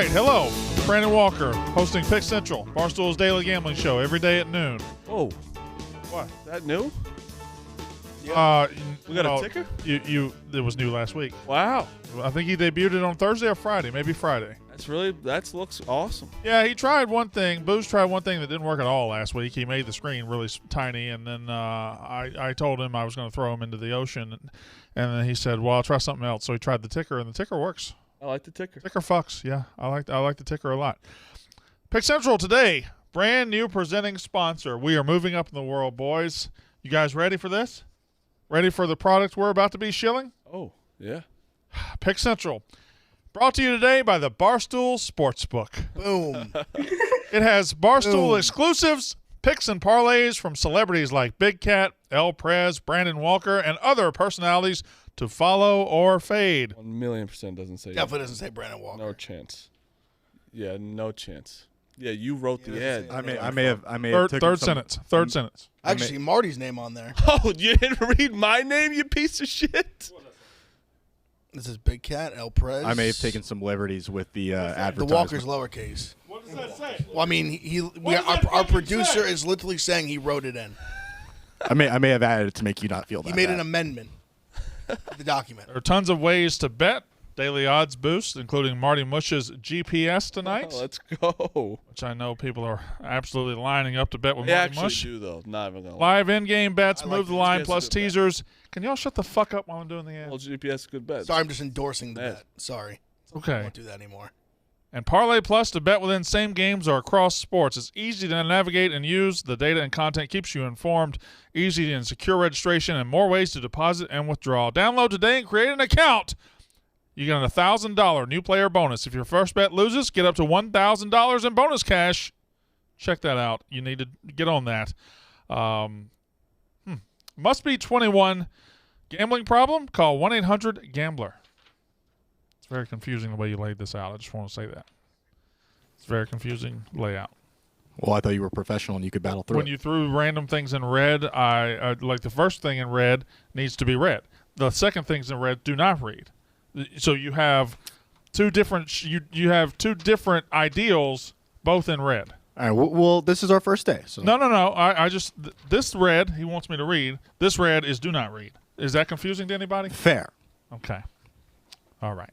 right, hello. Brandon Walker hosting Pick Central, Barstool's daily gambling show, every day at noon. Oh, What? that new? Yeah. We got a ticker? It was new last week. Wow. I think he debuted it on Thursday or Friday, maybe Friday. That looks awesome. Yeah, he tried one thing. Booze tried one thing that didn't work at all last week. He made the screen really tiny, and then I told him I was going to throw him into the ocean, and then he said, "Well, I'll try something else." So he tried the ticker, and the ticker works. I like the ticker. Ticker fucks. Yeah, I like the ticker a lot. Pick Central today, brand new presenting sponsor. We are moving up in the world, boys. You guys ready for this? Ready for the product we're about to be shilling? Oh, yeah. Pick Central. Brought to you today by the Barstool Sportsbook. Boom. It has Barstool exclusives, picks and parlays from celebrities like Big Cat, El Prez, Brandon Walker, and other personalities to follow or fade. 1,000,000% doesn't say. Definitely doesn't say Brandon Walker. No chance. Yeah, no chance. Yeah, you wrote the ad. I I may have Third sentence. Actually, Marty's name on there. Oh, you didn't read my name, you piece of shit. This is Big Cat, El Prez. I may have taken some liberties with the The advertisement. Walker's lowercase. What does that say? Well, I mean, does that our fucking producer say? is literally saying he wrote it in. I may have added it to make you not feel that He made bad. an amendment to the document. There are tons of ways to bet. Daily odds boost, including Marty Mush's GPS tonight, Oh, let's go. which I know people are absolutely lining up to bet with They Marty actually Mush. do, though. Not even going to Live in-game bets, I like move the these line guys plus a good bet. teasers. Can y'all shut the fuck up while I'm doing the ad? Well, GPS is a good bet. Sorry, I'm just endorsing the Yeah. bet. Sorry. I Okay. won't do that anymore. And Parlay Plus to bet within same games or across sports. It's easy to navigate and use. The data and content keeps you informed. Easy and secure registration and more ways to deposit and withdraw. Download today and create an account. You get a $1,000 new player bonus. If your first bet loses, get up to $1,000 in bonus cash. Check that out. You need to get on that. Must be 21. Gambling problem? Call 1-800-GAMBLER. It's very confusing the way you laid this out. I just want to say that. It's very confusing layout. Well, I thought you were professional and you could battle through When it. you threw random things in red, I like the first thing in red needs to be read. The second things in red do not read. So you have two different you have two different ideals, both in red. All right. Well, this is our first day. So. No. I just this red he wants me to read. This red is do not read. Is that confusing to anybody? Fair. Okay. All right.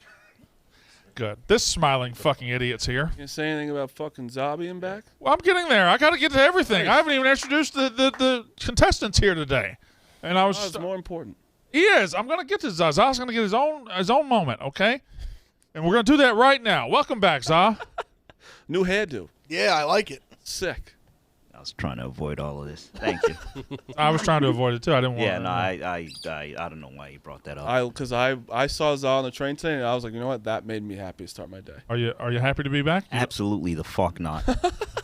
Good. This smiling fucking idiot's here. You gonna say anything about fucking Za being back? Well, I'm getting there. I got to get to everything. I haven't even introduced the contestants here today, and I was. Oh, it's more important. He is. I'm going to get to Za. Za's going to get his own moment, okay? And we're going to do that right now. Welcome back, Za. New hairdo. Yeah, I like it. Sick. I was trying to avoid all of this. Thank you. I was trying to avoid it too. I didn't want. Yeah, no, I don't know why you brought that up. Because I saw Za on the train today, and I was like, you know what? That made me happy to start my day. Are you happy to be back? Absolutely the fuck not.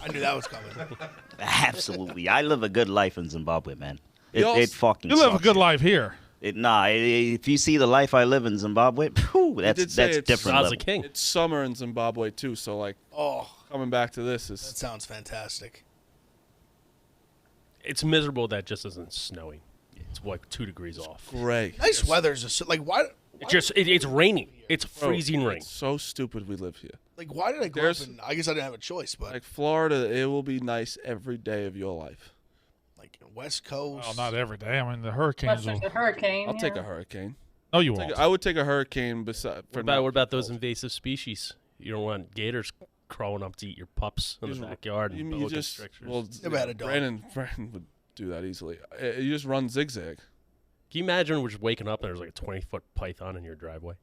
I knew that was coming. Absolutely. I live a good life in Zimbabwe, man. Y'all- It fucking You live a sucks good here. life here. If you see the life I live in Zimbabwe, did that's say it's different Za's a level. king. It's summer in Zimbabwe, too, so, like, Oh, coming back to this that is... sounds fantastic. It's miserable that it just isn't snowing. It's like 2 degrees off. Great. Nice weather's just like why? It's raining. It's Bro, freezing rain. It's so stupid we live here. Like why did I grow up There's- in? I guess I didn't have a choice, but Like, Florida, it will be nice every day of your life. like West Coast. Well, not every day. I mean, the hurricanes. Unless Will... there's a hurricane. I'll yeah. take a hurricane. No, you won't. I would take a hurricane What about those invasive species? You don't want gators crawling up to eat your pups in the backyard and boa constrictors. Well, Never had a dog. Brandon would do that easily. You just run zigzag. Can you imagine we're just waking up and there's like a 20-foot python in your driveway?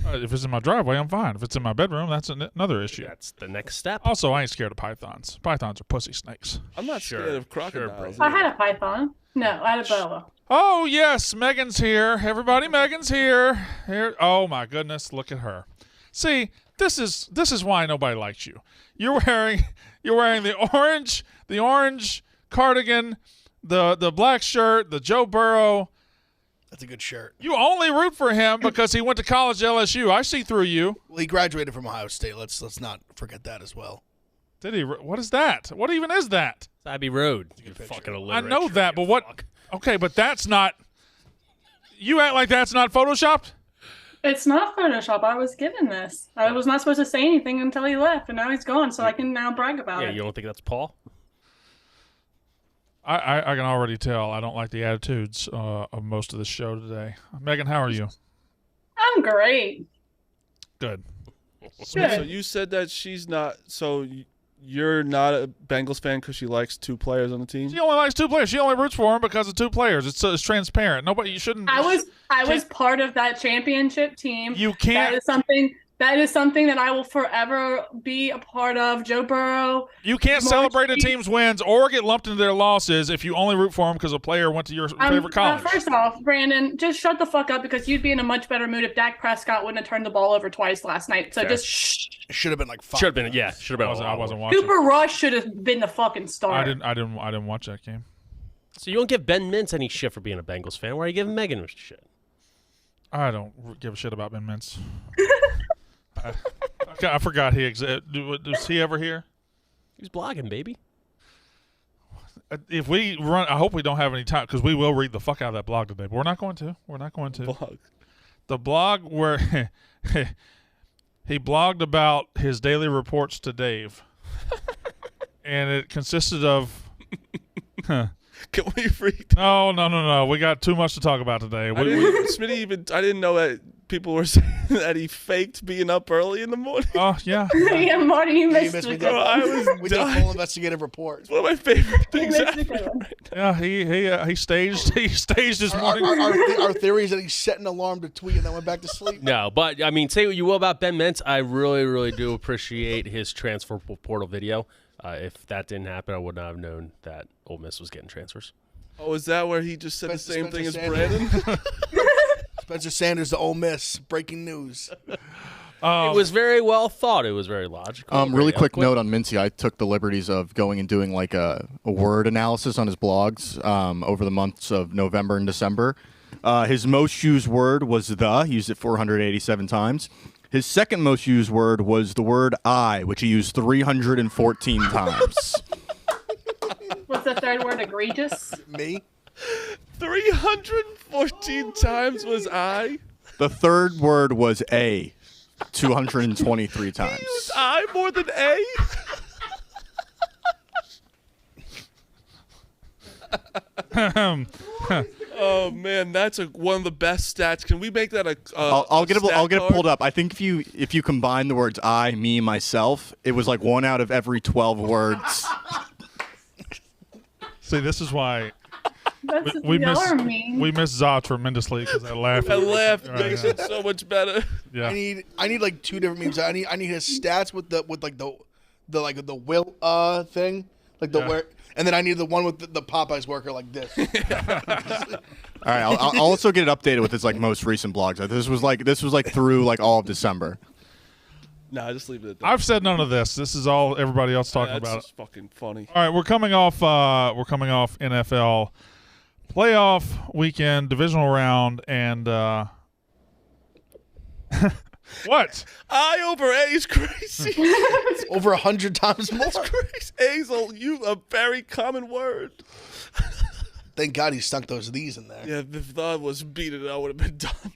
If it's in my driveway, I'm fine. If it's in my bedroom, that's another issue. That's the next step. Also, I ain't scared of pythons. Pythons are pussy snakes. I'm not Sure, scared of sure, crocodiles. I had a python. No, I had a boa. Oh, yes, Megan's here. Everybody, Megan's here. Here. Oh, my goodness, look at her. See, this is why nobody likes you. You're wearing the orange cardigan, the black shirt, the Joe Burrow. That's a good shirt. You only root for him because he went to college at LSU. I see through you. Well, he graduated from Ohio State. Let's not forget that as well. Did he? What is that? What even is that? Abbey Road. You picture. fucking I illiterate. know that, but what? Fuck. Okay, but that's not. You act like that's not photoshopped. It's not Photoshop. I was given this. I was not supposed to say anything until he left, and now he's gone, so I can now brag about Yeah, it. you don't think that's Paul? I can already tell I don't like the attitudes of most of the show today. Megan, how are you? I'm great. Good. Good. So you said that she's not. So you're not a Bengals fan because she likes 2 players on the team. She only likes 2 players. She only roots for them because of 2 players. It's transparent. Nobody. You shouldn't. I was part of that championship team. You can't. That is something that I will forever be a part of. Joe Burrow. You can't celebrate a team's wins or get lumped into their losses if you only root for them because a player went to your favorite college. First off, Brandon, just shut the fuck up because you'd be in a much better mood if Dak Prescott wouldn't have turned the ball over twice last night. So Fair. just shh. It should have been like 5. Should have been, yeah. Should have been. I wasn't watching. Cooper Rush should have been the fucking starter. I didn't watch that game. So you don't give Ben Mintz any shit for being a Bengals fan. Why are you giving Megan shit? I don't give a shit about Ben Mintz. I forgot he existed. Was he ever here? He's blogging, baby. If we run, I hope we don't have any time because we will read the fuck out of that blog today. But we're not going to. We're not going to. Blog. The blog where he blogged about his daily reports to Dave, and it consisted of. Can we read? No. We got too much to talk about today. Smitty I didn't know that people were saying that he faked being up early in the morning. Oh yeah. Yeah, Marty, you missed missed the me. good one. We did a full investigative report. It's one of my favorite You things. missed the good one. Yeah, he staged his morning. Our theory is that he set an alarm to tweet and then went back to sleep. No, but I mean, say what you will about Ben Mintz. I really, really do appreciate his transfer portal video. If that didn't happen, I would not have known that Ole Miss was getting transfers. Oh, is that where he just said the same Spencer thing as Sanders. Brandon? Spencer Sanders to Ole Miss. Breaking news. It was very well thought. It was very logical. Really very quick eloquent. note on Mincy. I took the liberties of going and doing like a word analysis on his blogs over the months of November and December. His most used word was the. He used it 487 times. His second most used word was the word I, which he used 314 times. What's the third word? Egregious? Me? 314 times was I. The third word was A, 223 times. Is I more than A? Oh man, that's one of the best stats. Can we make that a? I'll get it pulled up. up. I think if you combine the words I, me, myself, it was like 1 out of every 12 words. See, this is why That's we y'all miss are mean. we miss Za tremendously because I laugh. I laugh Right, makes yeah. it so much better. Yeah. I need like 2 different memes. I need his stats with the will thing, like the Yeah. where, and then I need the one with the Popeyes worker like this. All right, I'll also get it updated with his like most recent blogs. This was like through like all of December. Nah, just leave it at that. I've said none of this. This is all everybody else talking That's about. just fucking funny. All right, we're coming off NFL playoff weekend, divisional round, and what? I over A is crazy. Over 100 times more. Crazy. A's a very common word. Thank God he stuck those these in there. Yeah, if that was beat it, I would have been done.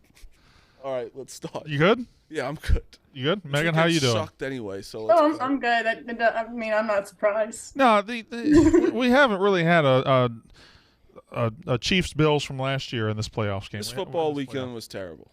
All right, let's start. You good? Yeah, I'm good. You good, Megan? How you doing? Sucked anyway, so let's Oh, go. I'm good. I mean, I'm not surprised. No, we haven't really had a Chiefs Bills from last year in this playoffs game. This football weekend was terrible.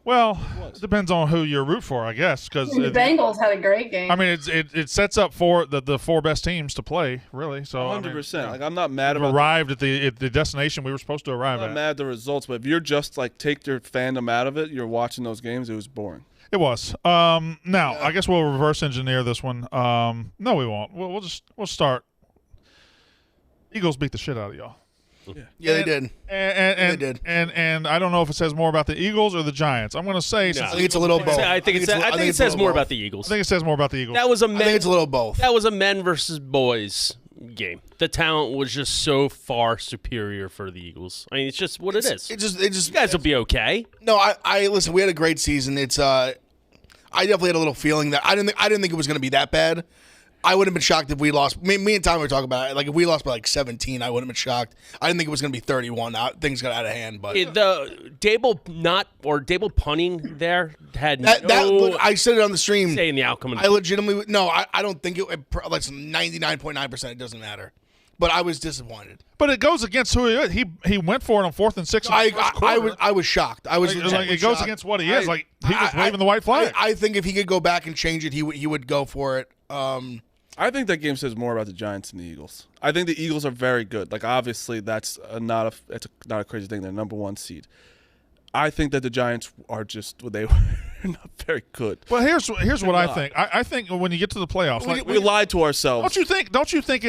Well, was. it depends on who you root for, I guess. Because The Bengals had a great game. I mean, it sets up for the 4 best teams to play, really. So 100%. I Like I'm not mad mean, about. arrived at the destination we were supposed to arrive I'm not at. mad at the results, but if you're just like take your fandom out of it, you're watching those games. It was boring. It was. Now I guess we'll reverse engineer this one. No, we won't. We'll start. Eagles beat the shit out of y'all. Yeah, they did. And They did. And I don't know if it says more about the Eagles or the Giants. I'm going to say I think it's a little both. I think it says more about the Eagles. I think it says more about the Eagles. That was a I think men. it's a little both. That was a men versus boys game. The talent was just so far superior for the Eagles. I mean, it's just what it is. It just You guys will be okay. No, I listen. We had a great season. It's I definitely had a little feeling that I didn't think it was going to be that bad. I wouldn't have been shocked if we lost. Me and Tom were talking about it. Like if we lost by like 17, I wouldn't have been shocked. I didn't think it was going to be 31. Things got out of hand, but The Dable punting there had I said it on the stream. say in the outcome. I legitimately I don't think that's 99.9%. It doesn't matter. But I was disappointed. But it goes against who he is. He went for it on 4th and 6. I was shocked. I was like it goes shocked. against what he is. Like he was waving the white flag. I think if he could go back and change it, he would go for it. I think that game says more about the Giants than the Eagles. I think the Eagles are very good. Like obviously that's not a crazy thing. They're number 1 seed. I think that the Giants are they were not very good. Well, here's what I think. I think when you get to the playoffs, we lied to ourselves. Don't you think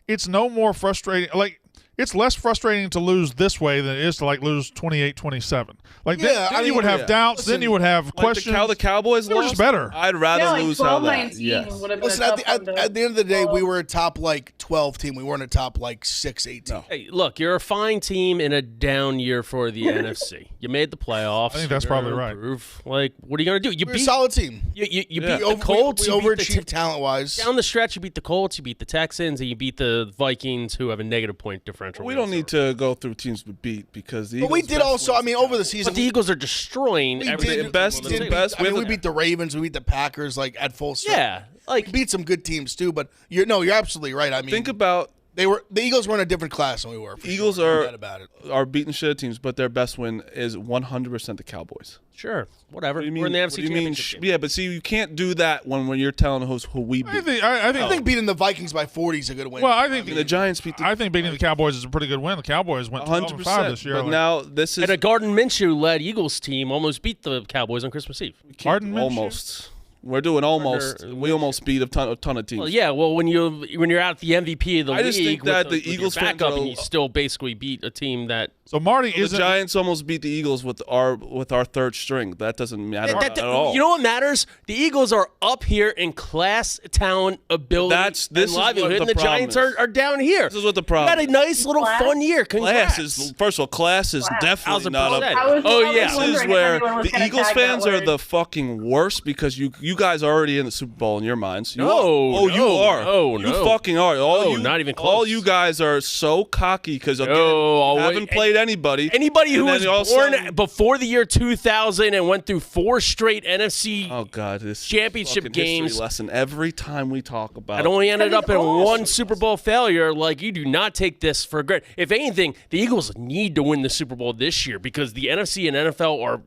it's no more frustrating? Like it's less frustrating to lose this way than it is to like lose 28-27. Like then you would have doubts. Listen, then you would have questions. The Cowboys They were lost. just better. I'd rather lose how that. 12-19 Yes. would have been Listen, a tough at one to- the end of the day, we were a top like 12 team. We weren't a top like 6-8 team. No. Hey, look, you're a fine team in a down year for the NFC. You made the playoffs. I think that's You're probably gonna right. improve. Like, what are you going to do? You We're a solid team. You Yeah. beat the Colts. We you beat the overachieved talent-wise. down the stretch, you beat the Colts, you beat the Texans, and you beat the Vikings, who have a negative point differential. We don't need to go through teams we beat because the But we Eagles' did best also. wins I mean, the over the Cowboys. season, But the Eagles are destroying we everything. did- best we team, did best. beat- I mean, We we have- beat the Ravens. We beat the Packers like at full strength. Yeah, like We beat some good teams too. But you're absolutely right. I mean, Think about the Eagles were in a different class than we were. For Eagles sure. are- No doubt about it. our beaten shit teams, but their best win is 100% the Cowboys. sure, whatever. What do you mean? We're in the what NFC do you mean? Championship game. Yeah, but see, you can't do that when you're telling who we I beat. think. I think beating the Vikings by 40 is a good win. Well, I think The Giants beat the I think beating the Cowboys is a pretty good win. The Cowboys went 12-5 100%. this year. But like, now this is And a Gardner Minshew-led Eagles team almost beat the Cowboys on Christmas Eve. Pardon Minshew? almost. We're doing almost. We almost beat a ton of teams. Well, yeah. Well, when you're at the MVP of the I league, just think with that the with your Eagles fans backup, are- and you still basically beat a team that. so Marty The isn't. Giants almost beat the Eagles with our third string. That doesn't matter at all. You know what matters? The Eagles are up here in class, talent, ability, This and is what livelihood, the and the problem Giants is. are down here. This is what the You problem. had a nice little Class? fun year. Congrats. Class is first of all, class is definitely 1,000%. not up. I was Oh, always yeah. This is wondering if where anyone was the gonna Eagles tag that fans are word. the fucking worst because you guys are already in the Super Bowl in your minds. You No, are. Oh, you no, are. no, You no. fucking are. No, not even All close. you guys are so cocky because No, haven't played anybody. Anybody who And was then all of a born sudden- before the year 2000 and went through 4 straight NFC Oh God, this championship fucking history games. lesson every time we talk about. and only ended Because up in it's awesome. one Super Bowl failure. Like, you do not take this for granted. If anything, the Eagles need to win the Super Bowl this year because the NFC and NFL are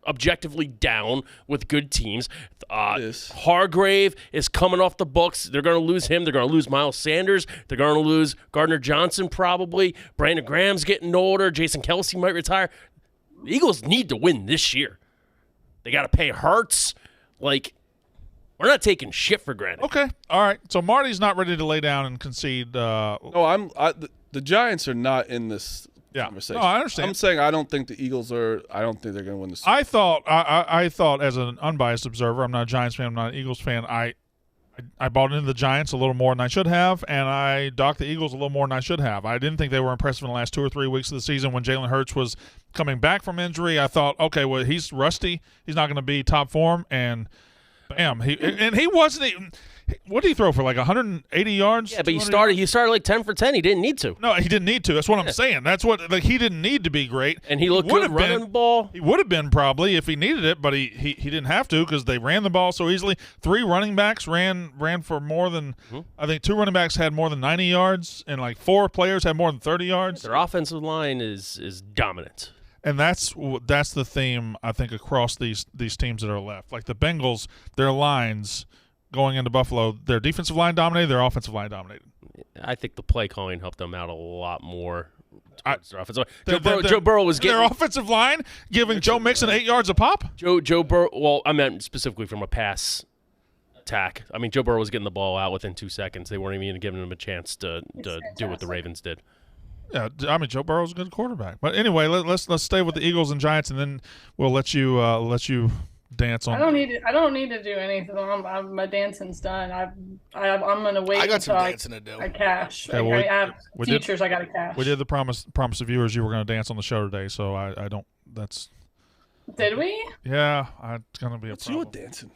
objectively down with good teams. Yes. Hargrave is coming off the books. They're going to lose him. They're going to lose Miles Sanders. They're going to lose Gardner Johnson probably. Brandon Graham's getting older. Jason Kelsey might retire. The Eagles need to win this year. They got to pay Hurts. Like, we're not taking shit for granted. Okay, all right. So Marty's not ready to lay down and concede. No, the Giants are not in this Yeah. conversation. No, I understand. I'm saying I don't think the Eagles are. I don't think they're going to win this. I thought as an unbiased observer, I'm not a Giants fan, I'm not an Eagles fan. I bought into the Giants a little more than I should have, and I docked the Eagles a little more than I should have. I didn't think they were impressive in the last 2 or 3 weeks of the season when Jalen Hurts was coming back from injury. I thought, okay, well, he's rusty. He's not going to be top form, and bam, he wasn't even. What did he throw for, like 180 yards? Yeah, but he 200 started like 10 for 10. He didn't need to. No, he didn't need to. That's what I'm saying. That's what he didn't need to be great. And he looked would good have running the ball. He would have been probably if he needed it, but he didn't have to because they ran the ball so easily. 3 running backs ran for more than I think 2 running backs had more than 90 yards, and like 4 players had more than 30 yards. Their offensive line is dominant. And that's the theme I think across these teams that are left. Like the Bengals, their lines going into Buffalo, their defensive line dominated, their offensive line dominated. I think the play calling helped them out a lot more. towards their offensive line. Their- Joe Burrow was their getting offensive line giving Joe Mixon 8 yards a pop. Joe Burrow. Well, I meant specifically from a pass attack. I mean, Joe Burrow was getting the ball out within 2 seconds. They weren't even giving him a chance to do what the Ravens did. Yeah, I mean Joe Burrow's a good quarterback. But anyway, let's stay with the Eagles and Giants, and then we'll let you dance on. I don't need to do anything. My dancing's done. I'm gonna wait I got some until dancing to do. I cash. Okay, well, I have we did- futures I gotta cash. We did the promise the viewers you were going to dance on the show today, so I don't. That's Did we? yeah, it's going to be a What's your problem. dancing?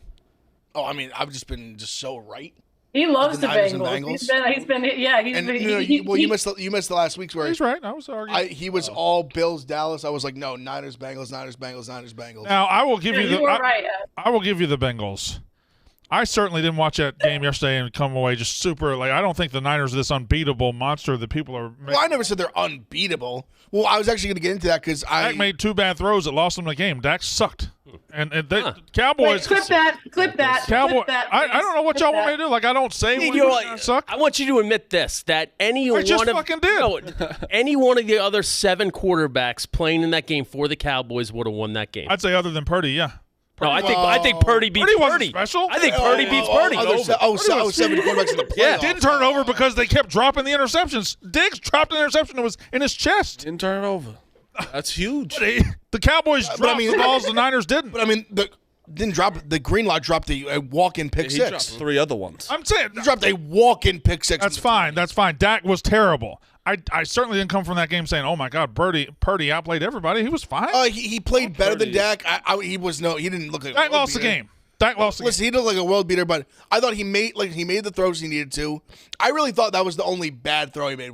Oh, I mean, I've just been so right. He loves the Niners and Bengals. Bengals. He's been yeah. He's And been, you missed the last week's where He's right. I was arguing. he was all Bills, Dallas. I was like, no, Niners, Bengals, Niners, Bengals, Niners, Bengals. Now I will give you the. you were right. I will give you the Bengals. I certainly didn't watch that game yesterday and come away just super like. I don't think the Niners are this unbeatable monster that people are. Well, I never said they're unbeatable. Well, I was actually going to get into that because Dak made 2 bad throws that lost them the game. Dak sucked, and Cowboys. Wait, clip that. Cowboy. Clip that, I don't know what y'all want me to do. Like I don't say when you suck. I want you to admit this: that any I just one of fucking did. No, any one of the other 7 quarterbacks playing in that game for the Cowboys would have won that game. I'd say other than Purdy, yeah. No, I think Purdy beats Purdy wasn't Purdy. special. I think Purdy beats Purdy. 7 quarterbacks in the playoffs. Yeah. Didn't turn it over because they kept dropping the interceptions. Diggs dropped an interception that was in his chest. Didn't turn it over. That's huge. The Cowboys dropped the balls. The Niners didn't. But I mean, the Greenlaw dropped a walk-in pick He six. dropped 3 other ones. I'm saying He dropped a walk-in pick six. that's fine. That's fine. Dak was terrible. I certainly didn't come from that game saying, "Oh my God, Purdy outplayed everybody." He was fine. He played better than Dak. He didn't look like Dak lost the game. Dak lost the game. Listen, he looked like a world beater, but I thought he made the throws he needed to. I really thought that was the only bad throw he made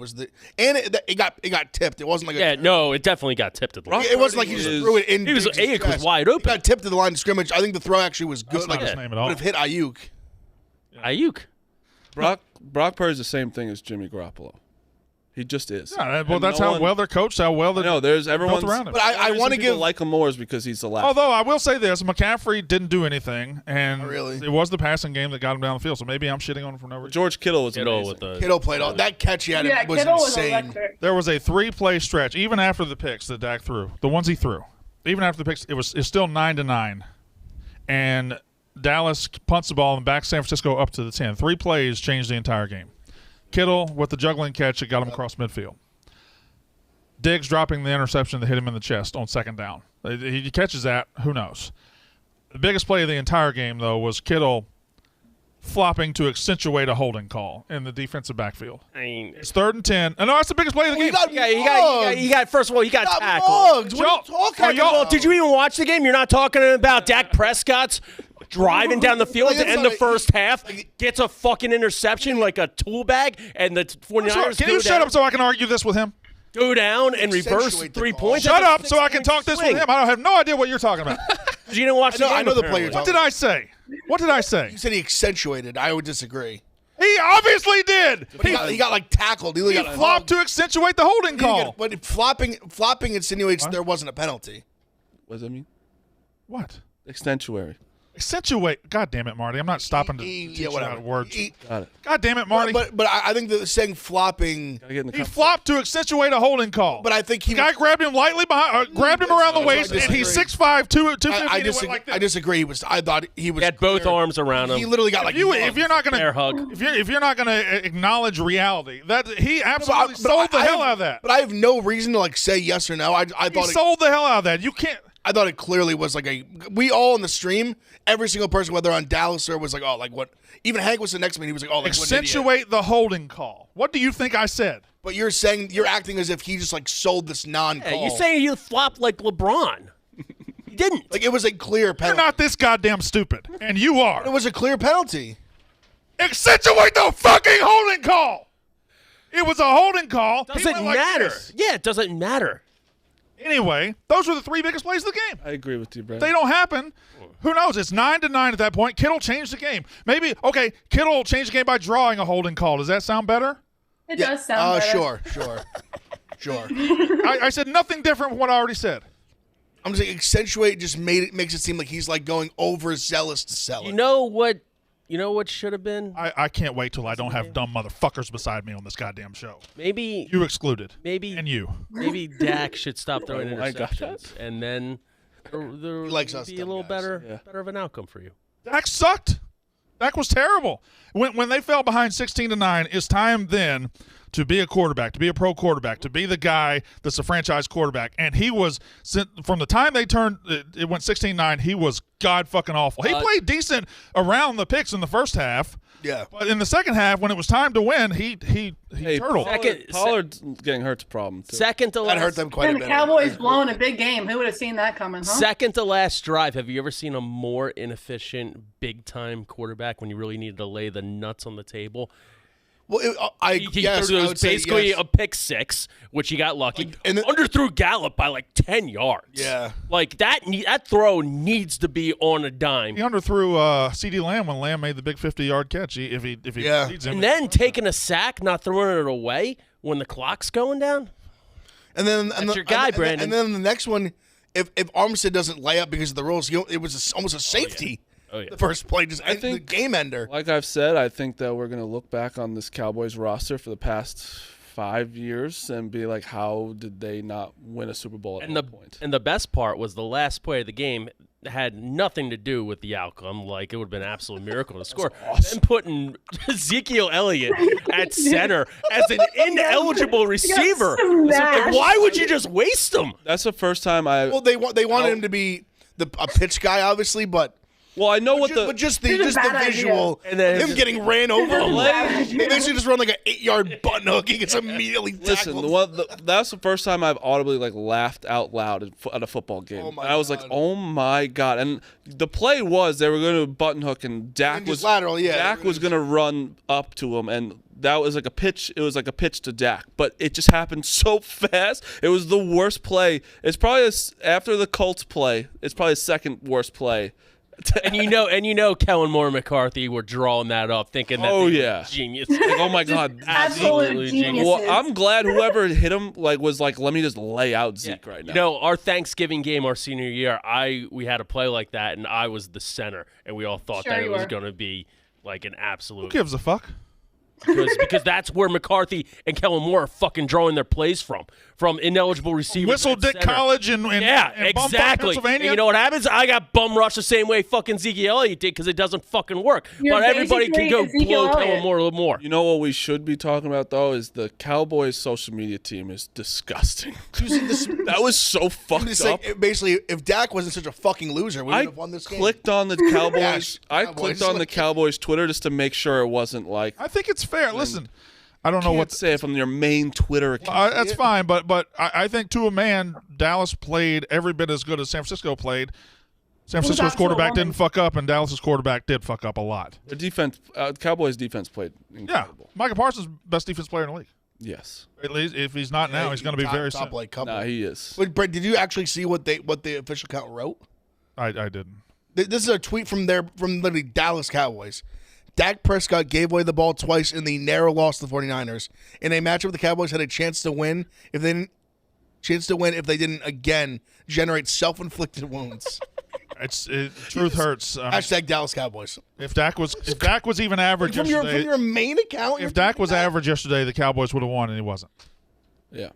it got tipped. It wasn't like it definitely got tipped at the line. it wasn't like he just threw it in. Ayuk was wide It open. got tipped to the line of scrimmage. I think the throw actually was good. That's not his name at all. Would have hit Ayuk. Ayuk. Brock Purdy's the same thing as Jimmy Garoppolo. He just is. Yeah, well, And that's no how one- well they're coached, how well they're there's everyone's built around him. But I want to give. like him more is because he's the last. Although I will say this, McCaffrey didn't do anything, and Not really. it was the passing game that got him down the field. So maybe I'm shitting on him for no reason. George Kittle was Kittle amazing. with the Kittle played all that catch he had Yeah, was Kittle was insane. electric. There was a 3-play stretch, even after the picks that Dak threw, the ones he threw, even after the picks, it's still 9-9, and Dallas punts the ball and backs San Francisco up to the 10. 3 plays changed the entire game. Kittle with the juggling catch that got him across midfield. Diggs dropping the interception that hit him in the chest on 2nd down. He catches that. Who knows? The biggest play of the entire game, though, was Kittle flopping to accentuate a holding call in the defensive backfield. I mean, It's 3rd and 10. And no, that's the biggest play of the game. he got first of all, he got tackled. Mugged. What are you Y'all- talking are y'all- about? Did you even watch the game? You're not talking about Dak Prescott's driving down the field Like, to it's end the not- first half, gets a fucking interception like a tool bag, and the 49ers Can you shut up so I can argue this with him? go down and reverse Accentuate the 3 call. points. Shut That's a up so I can talk this with swing. him. I have no idea what you're talking about. You didn't watch the game. I know the player apparently. you're What did I say? What did I say? You said he accentuated. I would disagree. He obviously did. He got like tackled. He flopped to accentuate the holding call. But flopping insinuates there wasn't a penalty. What does that mean? What? Extensuary. Accentuate. God damn it, Marty. I'm not stopping to teach you whatever. out words. Got it. God damn it, Marty. But I think that saying flopping. Gotta get in the He conversation. flopped to accentuate a holding call. But I think he. the guy grabbed him lightly behind, grabbed him around the I waist, and disagree. he's 6'5", 250. I and he went like this. disagree. I thought he was. He had both clear. arms around him. He literally got like. If you're not Air gonna hug. if you're not gonna acknowledge reality, that he absolutely sold the hell out of that. But I have no reason to like say yes or no. I He thought sold the hell out of that. You can't. I thought it clearly was like a. We all in the stream, every single person, whether on Dallas or was like, oh, like what? Even Hank was the next man. He was like, oh, like what an idiot. Accentuate the holding call. What do you think I said? But you're saying you're acting as if he just like sold this non-call. Yeah, you're saying he flopped like LeBron. He didn't. like it was a clear You're penalty. not this goddamn stupid, and you It are. was a clear penalty. Accentuate the fucking holding call. It was a holding call. He Doesn't went like matter. this. Yeah, it doesn't matter. Anyway, those were the 3 biggest plays of the game. I agree with you, Brad. They don't happen. Who knows? It's 9-9 at that point. Kittle changed the game. Maybe Kittle changed the game by drawing a holding call. Does that sound better? It does sound better. Sure. I said nothing different from what I already said. I'm saying accentuate just makes it seem like he's like going overzealous to sell it. You know what should have been? I can't wait till I don't have dumb motherfuckers beside me on this goddamn show. Maybe You excluded. maybe And you. maybe Dak should stop throwing I got interceptions, and then there likes would us be a dumb little guys. better of an outcome for you. Dak sucked. Dak was terrible. When they fell behind 16-9, it's time then to be a quarterback, to be a pro quarterback, to be the guy that's a franchise quarterback. And he was, from the time they turned, it went 16-9, he was god fucking awful. He played decent around the picks in the first half. Yeah. But in the second half, when it was time to win, he turtled. Pollard's getting hurt's a problem too. Second to That last. hurt them quite And a the bit. Cowboys blowing a big game. Who would have seen that coming, huh? Second to last drive. Have you ever seen a more inefficient, big-time quarterback when you really needed to lay the nuts on the table? Well, He yes, threw I it was would say basically yes. a pick six, which he got lucky. and then- Underthrew Gallup by like 10 yards. Yeah. Like that throw needs to be on a dime. He underthrew C.D. Lamb when Lamb made the big 50-yard catch. If he Yeah. leads him, And then taking a sack, not throwing it away when the clock's going down. And then That's your guy, Brandon. And then the next one, if Armstead doesn't lay up because of the rules, it was almost a safety. Oh, yeah. The first play, just I the think- game ender. Like I've said, I think that we're going to look back on this Cowboys roster for the past 5 years and be like, how did they not win a Super Bowl at And one point? the best part was the last play of the game had nothing to do with the outcome. Like it would have been an absolute miracle to score. Then putting Ezekiel Elliott at center as an ineligible receiver. smashed. Like, why would you just waste him? That's the first time I. Well, they wanted him to be a pitch guy, obviously, but I know what but just the It's a just the bad idea. visual, And then him just- getting ran over. Play. They basically just run like an 8-yard button hook. He gets immediately Listen, tackled. that's the first time I've audibly laughed out loud at a football game. Oh my And I was like, God. "Oh my god!" And the play was they were going to button hook, and Dak And just was lateral, yeah. Dak was going to run up to him, and that was like a pitch. It was like a pitch to Dak, but it just happened so fast. It was the worst play. It's probably after the Colts play. It's probably the second worst play. And you know, Kellen Moore and McCarthy were drawing that up, thinking that Oh, they were yeah. genius. Like, oh my god, Absolute geniuses. Well, I'm glad whoever hit him was like, let me just lay out Zeke right now. You know, our Thanksgiving game, our senior year, we had a play like that, and I was the center, and we all thought Sure that you it was were. going to be like an absolute. who gives a fuck? because that's where McCarthy and Kellen Moore are fucking drawing their plays from ineligible receivers. Whistle at Dick center. College in Yeah, in Bumfuck, exactly. And Pennsylvania. you know what happens? I got bum rushed the same way fucking Ezekiel Elliott did because it doesn't fucking work. You're But everybody can go basically blow Ezekiel Kellen Elliott. Moore a little more. You know what we should be talking about though is the Cowboys' social media team is disgusting. That was so fucked It's up. like, basically, if Dak wasn't such a fucking loser, we would I have won this game. clicked on the Cowboys. Yes, I Cowboys. clicked on the Cowboys Twitter just to make sure it wasn't like. I think it's fair. Listen, I don't know Can't what say it from your main Twitter account. that's fine, but I think to a man, Dallas played every bit as good as San Francisco played. San was Francisco's quarterback absolute didn't fuck up, and Dallas's quarterback did fuck up a lot. The defense, Cowboys defense played Yeah, incredible. Micah Parsons, best defense player in the league. Yes. At least if he's not now, he's going to be top, very top soon. like couple. Nah, he is. But Brett, did you actually see what the official count wrote? I didn't. This is a tweet from literally Dallas Cowboys. Dak Prescott gave away the ball twice in the narrow loss to the 49ers. In a matchup, the Cowboys had a chance to win if they didn't again generate self-inflicted wounds. Truth hurts. Hashtag Dallas Cowboys. If Dak was even average From yesterday, your main account, if Dak was average yesterday, the Cowboys would have won, and he wasn't. Yeah.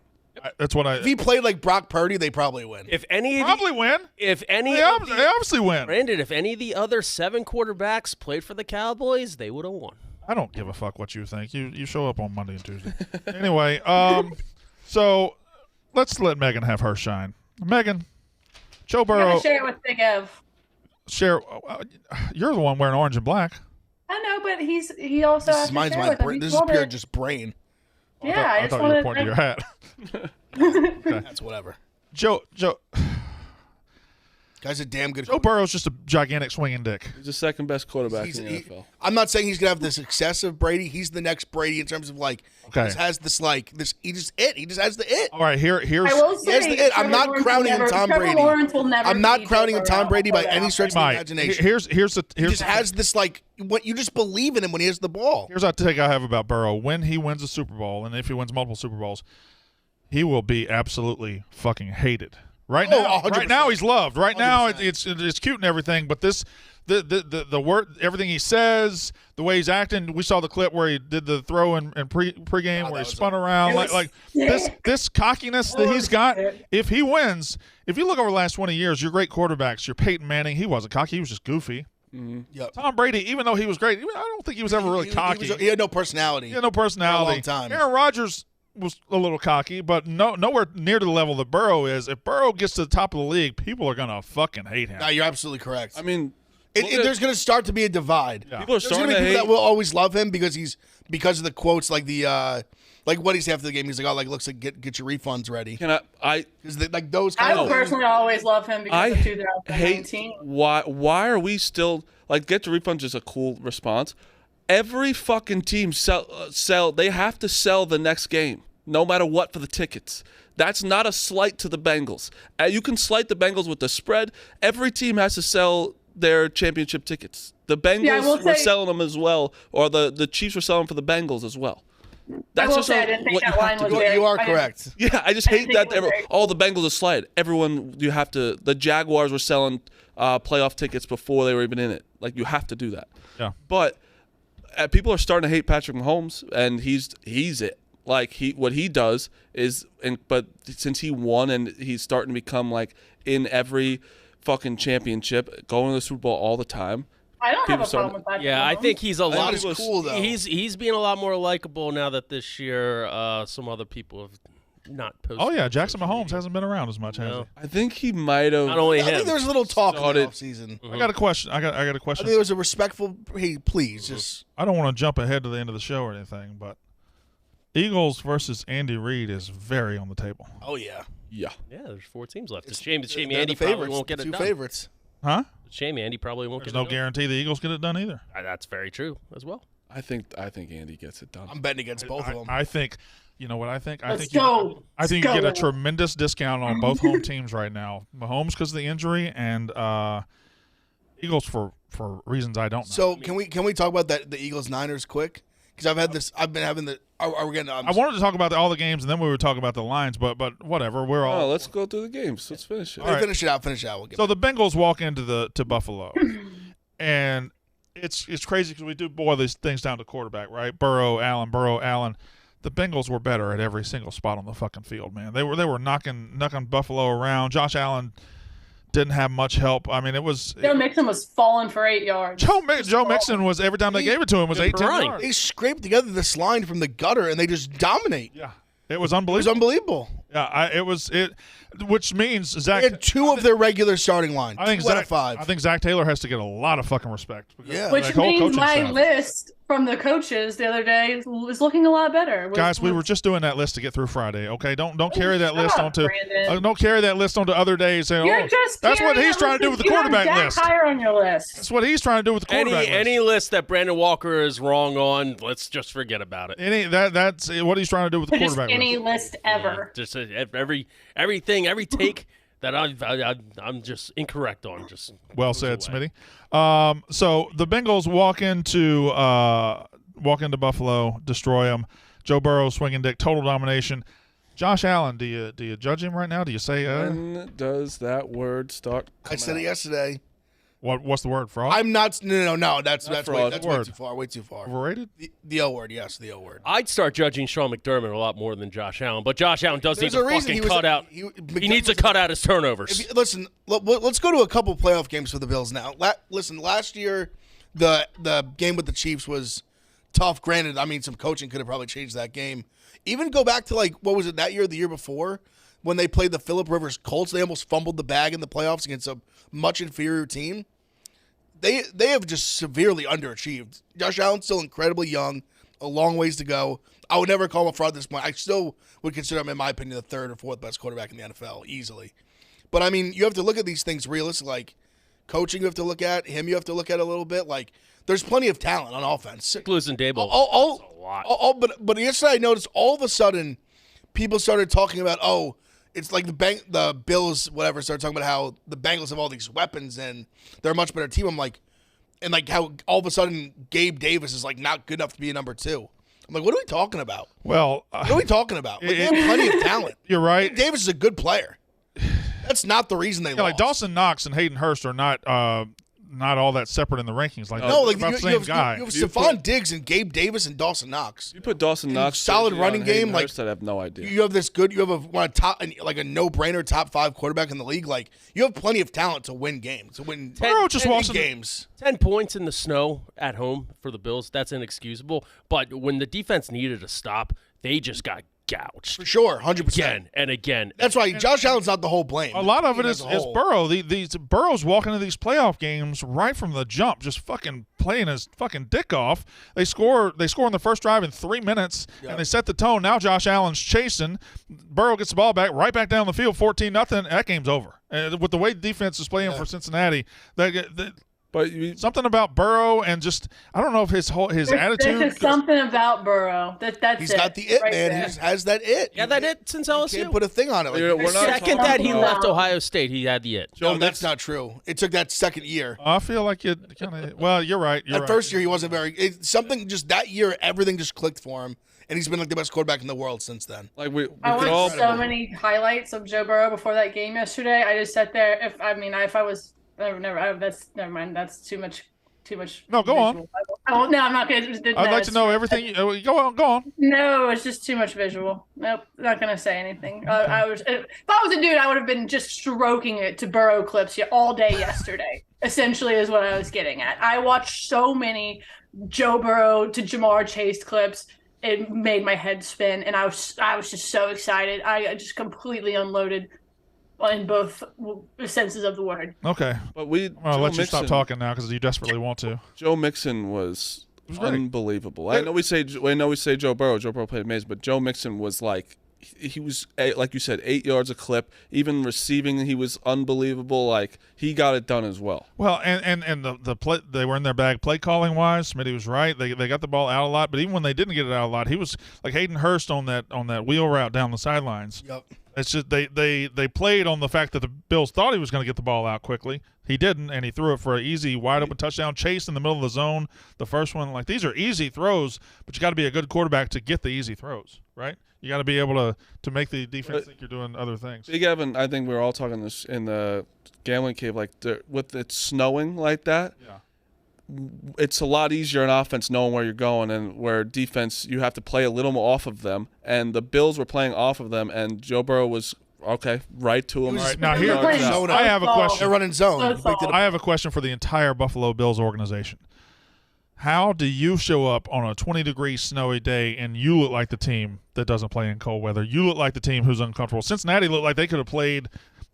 That's what if he played like Brock Purdy, they probably win. If any of probably win. if any They of the- obviously win. Brandon, if any of the other 7 quarterbacks played for the Cowboys, they would have won. I don't give a fuck what you think. You show up on Monday and Tuesday. Anyway, so let's let Megan have her shine. Megan, Joe You Burrow, gotta share it with Big Ev. you're the one wearing orange and black. I know, but he also has to Mine's share my with him. brain. He This is told pure it- just brain. Yeah, I just thought you were wanted pointing to your hat. That's whatever. Joe Guy's a damn good. Joe Burrow's just a gigantic swinging dick. He's the second best quarterback He's- in the he- NFL. I'm not saying he's gonna have the success of Brady. He's the next Brady in terms of like Okay. he just has this like this. He just has the it. All right, here's I will say, Here's the it. I'm Trevor not Lawrence crowning will him Tom Trevor Brady. Lawrence will never I'm not be crowning Joe him Tom Burrow. Brady by I'll put it any out stretch of there. the Mike. imagination. Here's He just has this like what you just believe in him when he has the ball. Here's a take I have about Burrow. When he wins a Super Bowl, and if he wins multiple Super Bowls, he will be absolutely fucking hated. Right Oh, now, 100%. he's loved. Right now, 100%. it's cute and everything. But the word, everything he says, the way he's acting. We saw the clip where he did the throw in pregame where he spun around like this cockiness that he's got. If he wins, if you look over the last 20 years, your great quarterbacks, your Peyton Manning, he wasn't cocky. He was just goofy. Yep. Tom Brady, even though he was great, I don't think he was ever really cocky. He had no personality. He had no personality. For a long time. Aaron Rodgers was a little cocky, but nowhere near to the level that Burrow is. If Burrow gets to the top of the league, people are gonna fucking hate him. No, you're absolutely correct. I mean, There's going to start to be a divide. Yeah. People are There's going starting to to be people hate. that will always love him because of the quotes like the like what he's after the game. He's like, oh, like looks like get your refunds ready. Can I Because like those I kind will of personally always love him because I of hate 2019. why are we still like get the refund is a cool response. Every fucking team sell they have to sell the next game no matter what for the tickets. That's not a slight to the Bengals. You can slight the Bengals with the spread. Every team has to sell their championship tickets. The Bengals were selling them as well, or the Chiefs were selling for the Bengals as well. That's I will just say I didn't think what that you have line to was do. very. you are I didn't- correct. Yeah, I just I hate think that. it was very All the Bengals are slide. Everyone, you have to. The Jaguars were selling playoff tickets before they were even in it. Like you have to do that. Yeah. But people are starting to hate Patrick Mahomes, and he's it. Like what he does is, but since he won and he's starting to become like in every fucking championship, going to the Super Bowl all the time. I don't have a People started- problem with that. Yeah, I think he's a I lot. think it's cool though. He's being a lot more likable now that this year some other people have not posted. Oh yeah, Jackson Mahomes hasn't been around as much, has No. I think he might have. Not only I think him. there was a little talk in the Started- offseason. he? I got a question. I got a I question. think there was a respectful. Hey, please, just I don't want to jump ahead to the end of the show or anything, but Eagles versus Andy Reid is very on the table. oh yeah, Yeah. Yeah, there's 4 teams left. It's shame They're Andy the probably favorites, won't get the it two done. favorites. Huh? Shame Andy probably won't There's get no it done. guarantee the Eagles get it done either. That's very true as well. I think Andy gets it done. I'm betting against both of them. I think, you know what I think? I Let's think go. I think Let's you get a go. tremendous discount on both home teams right now. Mahomes because of the injury, and Eagles for reasons I don't know. So can we talk about that the Eagles Niners quick? Because I've been having the. Are we getting? I wanted to talk about all the games, and then we would talk about the lines, but whatever. We're all Oh, let's go through the games. Let's finish it. All right. Finish it out. We'll get So the Bengals walk into to Buffalo, and it's crazy because we do boil these things down to quarterback, right? Burrow, Allen. The Bengals were better at every single spot on the fucking field, man. They were knocking Buffalo around. Josh Allen didn't have much help. I mean, it was Joe Mixon was falling for 8 yards. Joe Mixon was every time they gave it to him was 8-10 crying. yards. They scraped together this line from the gutter and they just dominate. Yeah, it was It was unbelievable. unbelievable. Yeah, which means Zach. They had two of their regular starting line. I think two out Zach. of five. I think Zach Taylor has to get a lot of fucking respect. because Yeah. of Which that whole means coaching my staff. list from the coaches the other day is looking a lot better. Guys, we were just doing that list to get through Friday. Okay, don't carry that shut list up, onto Brandon. don't carry that list onto other days. Saying, You're oh, just that's what carrying he's that trying to do list. with the You have quarterback Dak list. higher on your list. That's what he's trying to do with the quarterback list. Any list that Brandon Walker is wrong on, let's just forget about it. That's what he's trying to do with the Just quarterback any list. list ever. Just every take that I'm just incorrect on. Just Well goes said, away. Smitty. So the Bengals walk into Buffalo, destroy them. Joe Burrow swinging dick, total domination. Josh Allen, do you judge him right now? Do you say When does that word start? I said it yesterday. what's the word? Fraud? I'm not. No. That's fraud. way Word. too far. Way too far. Overrated? The O word. Yes, the O word. I'd start judging Sean McDermott a lot more than Josh Allen, but Josh Allen does There's need a to reason fucking he was cut out. he He needs to cut out his turnovers. Listen, let's go to a couple playoff games for the Bills now. Listen, last year the game with the Chiefs was tough. Granted, I mean some coaching could have probably changed that game. Even go back to like what was it that year, or the year before, when they played the Phillip Rivers Colts. They almost fumbled the bag in the playoffs against a much inferior team. They have just severely underachieved. Josh Allen's still incredibly young, a long ways to go. I would never call him a fraud at this point. I still would consider him, in my opinion, the third or fourth best quarterback in the NFL, easily. But, I mean, you have to look at these things realistically. Like, coaching you have to look at, him you have to look at a little bit. Like, there's plenty of talent on offense. Losing Dable. A lot. But yesterday I noticed all of a sudden people started talking about, oh, it's like the Bills, whatever, started talking about how the Bengals have all these weapons and they're a much better team. I'm like, and like how all of a sudden Gabe Davis is like not good enough to be a number 2. I'm like, what are we talking about? Well, What are we talking about? Like, they have plenty of talent. you're right. Gabe Davis is a good player. That's not the reason they Yeah, like lost. Dawson Knox and Hayden Hurst are not all that separate in the rankings. Like No, like about you the same have guy. Stephon Diggs and Gabe Davis and Dawson Knox. You put Dawson Knox solid jersey running on Hayden game, like- Hurst, I have no idea. You have this good. You have a no-brainer top 5 quarterback in the league. Like you have plenty of talent to win games, to win Burrow just big walks in the- games. 10 points in the snow at home for the Bills, that's inexcusable. But when the defense needed a stop, they just got gouged. For sure, 100%. Again and again. That's why Josh Allen's not the whole blame. A lot of The it team is as a whole. Burrow. These Burrow's walking into these playoff games right from the jump, just fucking playing his fucking dick off. They score in the first drive in 3 minutes, and they set the tone. Now Josh Allen's chasing. Burrow gets the ball back, right back down the field, 14-0. That game's over. And with the way the defense is playing for Cincinnati, But something about Burrow and just I don't know if his attitude. There's just something about Burrow that's He's it. got the it, right man. there. He just has that it. Yeah, that it since LSU. Can't put a thing on it. Like, we're not Second talking that he about- left Ohio State, he had the it. no, that's not true. It took that second year. I feel like it kind of. Well, you're right. That first year, he wasn't very. Something just that year, everything just clicked for him, and he's been like the best quarterback in the world since then. Like we I could all. watched so many highlights of Joe Burrow before that game yesterday. I just sat there. If I was never mind. That's too much. No, go on. visual. Oh no, I'm not gonna. I'd like to know everything. Go on. No, it's just too much visual. Nope, not gonna say anything. If I was a dude, I would have been just stroking it to Burrow clips all day yesterday. Essentially, is what I was getting at. I watched so many Joe Burrow to Jamar Chase clips. It made my head spin, and I was just so excited. I just completely unloaded in both senses of the word. Okay. But I'll let you stop talking now because you desperately want to. Joe Mixon was great. unbelievable. I know we say Joe Burrow. Joe Burrow played amazing, but Joe Mixon was like he was like you said, 8 yards a clip. Even receiving, he was unbelievable. Like he got it done as well. Well, and the play, they were in their bag play calling wise. Smitty was right. They got the ball out a lot, but even when they didn't get it out a lot, he was like Hayden Hurst on that wheel route down the sidelines. Yep. It's just they played on the fact that the Bills thought he was going to get the ball out quickly. He didn't, and he threw it for an easy, wide open touchdown. Chase in the middle of the zone. The first one, like these are easy throws, but you got to be a good quarterback to get the easy throws, right? You got to be able to make the defense think you're doing other things. Big Evan, I think we were all talking this in the gambling cave, like with it snowing like that. Yeah. It's a lot easier in offense knowing where you're going, and where defense you have to play a little more off of them. And the Bills were playing off of them, and Joe Burrow was right to him. All right, now here They're playing I have a so question. They're running zone. So soft. I have a question for the entire Buffalo Bills organization. How do you show up on a 20-degree snowy day and you look like the team that doesn't play in cold weather? You look like the team who's uncomfortable. Cincinnati looked like they could have played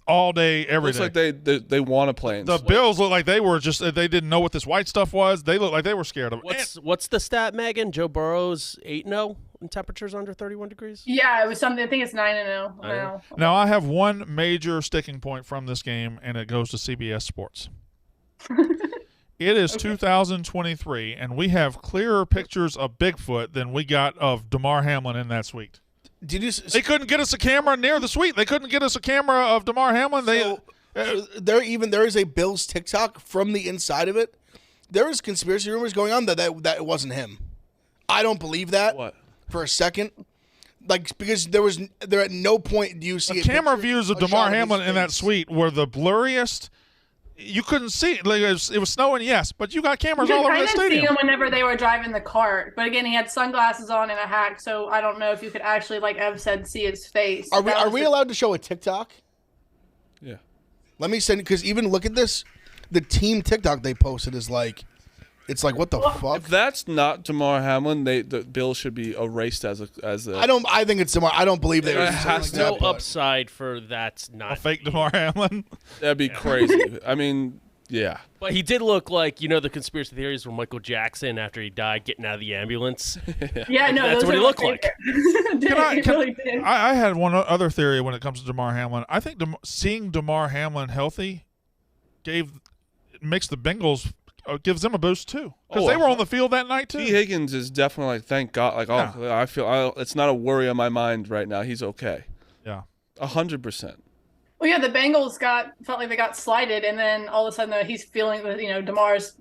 all day, every Looks day. like they want to play. In The snow. Bills look like they were just they didn't know what this white stuff was. They looked like they were scared of it. What's the stat, Megan? Joe Burrow's 8-0 in temperatures under 31 degrees? Yeah, it was something. I think it's 9-0 now. Now I have one major sticking point from this game, and it goes to CBS Sports. It is 2023, and we have clearer pictures of Bigfoot than we got of DeMar Hamlin in that suite. Did you? They couldn't get us a camera near the suite. They couldn't get us a camera of DeMar Hamlin. So there is a Bills TikTok from the inside of it. There is conspiracy rumors going on that it wasn't him. I don't believe that. What? For a second, like because there at no point do you see The a camera picture, views of a shot DeMar his Hamlin in that face. suite were the blurriest. You couldn't see. Like it was snowing, yes, but you got cameras You all could over kind the of see stadium. him whenever they were driving the cart, but again, he had sunglasses on and a hat, so I don't know if you could actually, like Ev said, see his face. Are we That are was we just- allowed to show a TikTok? Yeah. Let me send because even look at this, the team TikTok they posted is like, it's like what the fuck? If that's not DeMar Hamlin, the Bills should be erased as a. I think it's tomorrow. I don't believe they It were has like no that, No but- upside for that's A not. fake DeMar Hamlin. That'd be crazy. I mean, yeah. But he did look like, the conspiracy theories from Michael Jackson after he died getting out of the ambulance. Yeah, no, That's those what he are my looked like. favorite. He really did. I had one other theory when it comes to DeMar Hamlin. I think seeing DeMar Hamlin healthy makes the Bengals gives them a boost too because Oh, they were on the field that night too. T. Higgins is definitely like, thank God. Like, I feel it's not a worry on my mind right now. He's okay. Yeah. 100%. Well, yeah, the Bengals felt like they got slighted, and then all of a sudden he's feeling that DeMar's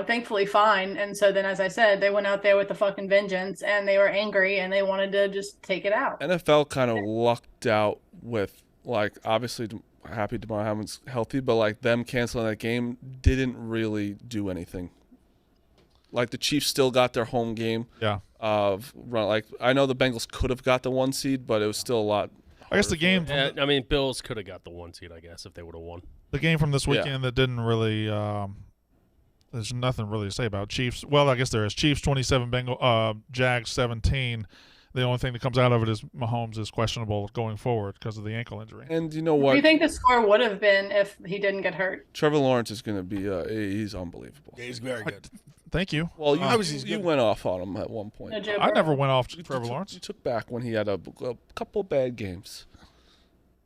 thankfully fine, and so then as I said, they went out there with the fucking vengeance, and they were angry, and they wanted to just take it out. NFL kind of lucked out with, like, obviously happy DeMar Hamlin's healthy, but like them canceling that game didn't really do anything. Like the Chiefs still got their home game. Yeah. Like I know the Bengals could have got the 1 seed, but it was still a lot. I guess the game. Yeah, Bills could have got the 1 seed, I guess, if they would have won. The game from this weekend that didn't really. There's nothing really to say about Chiefs. Well, I guess there is. Chiefs 27, Jags 17. The only thing that comes out of it is Mahomes is questionable going forward because of the ankle injury. And you know What what? do you think the score would have been if he didn't get hurt? Trevor Lawrence is going to be. He's unbelievable. Yeah, he's very good. Thank you. Well, Obviously he's you good. went off on him at one point. No, Joe I never Burrow. went off You Trevor took- Lawrence. You took back when he had a couple bad games.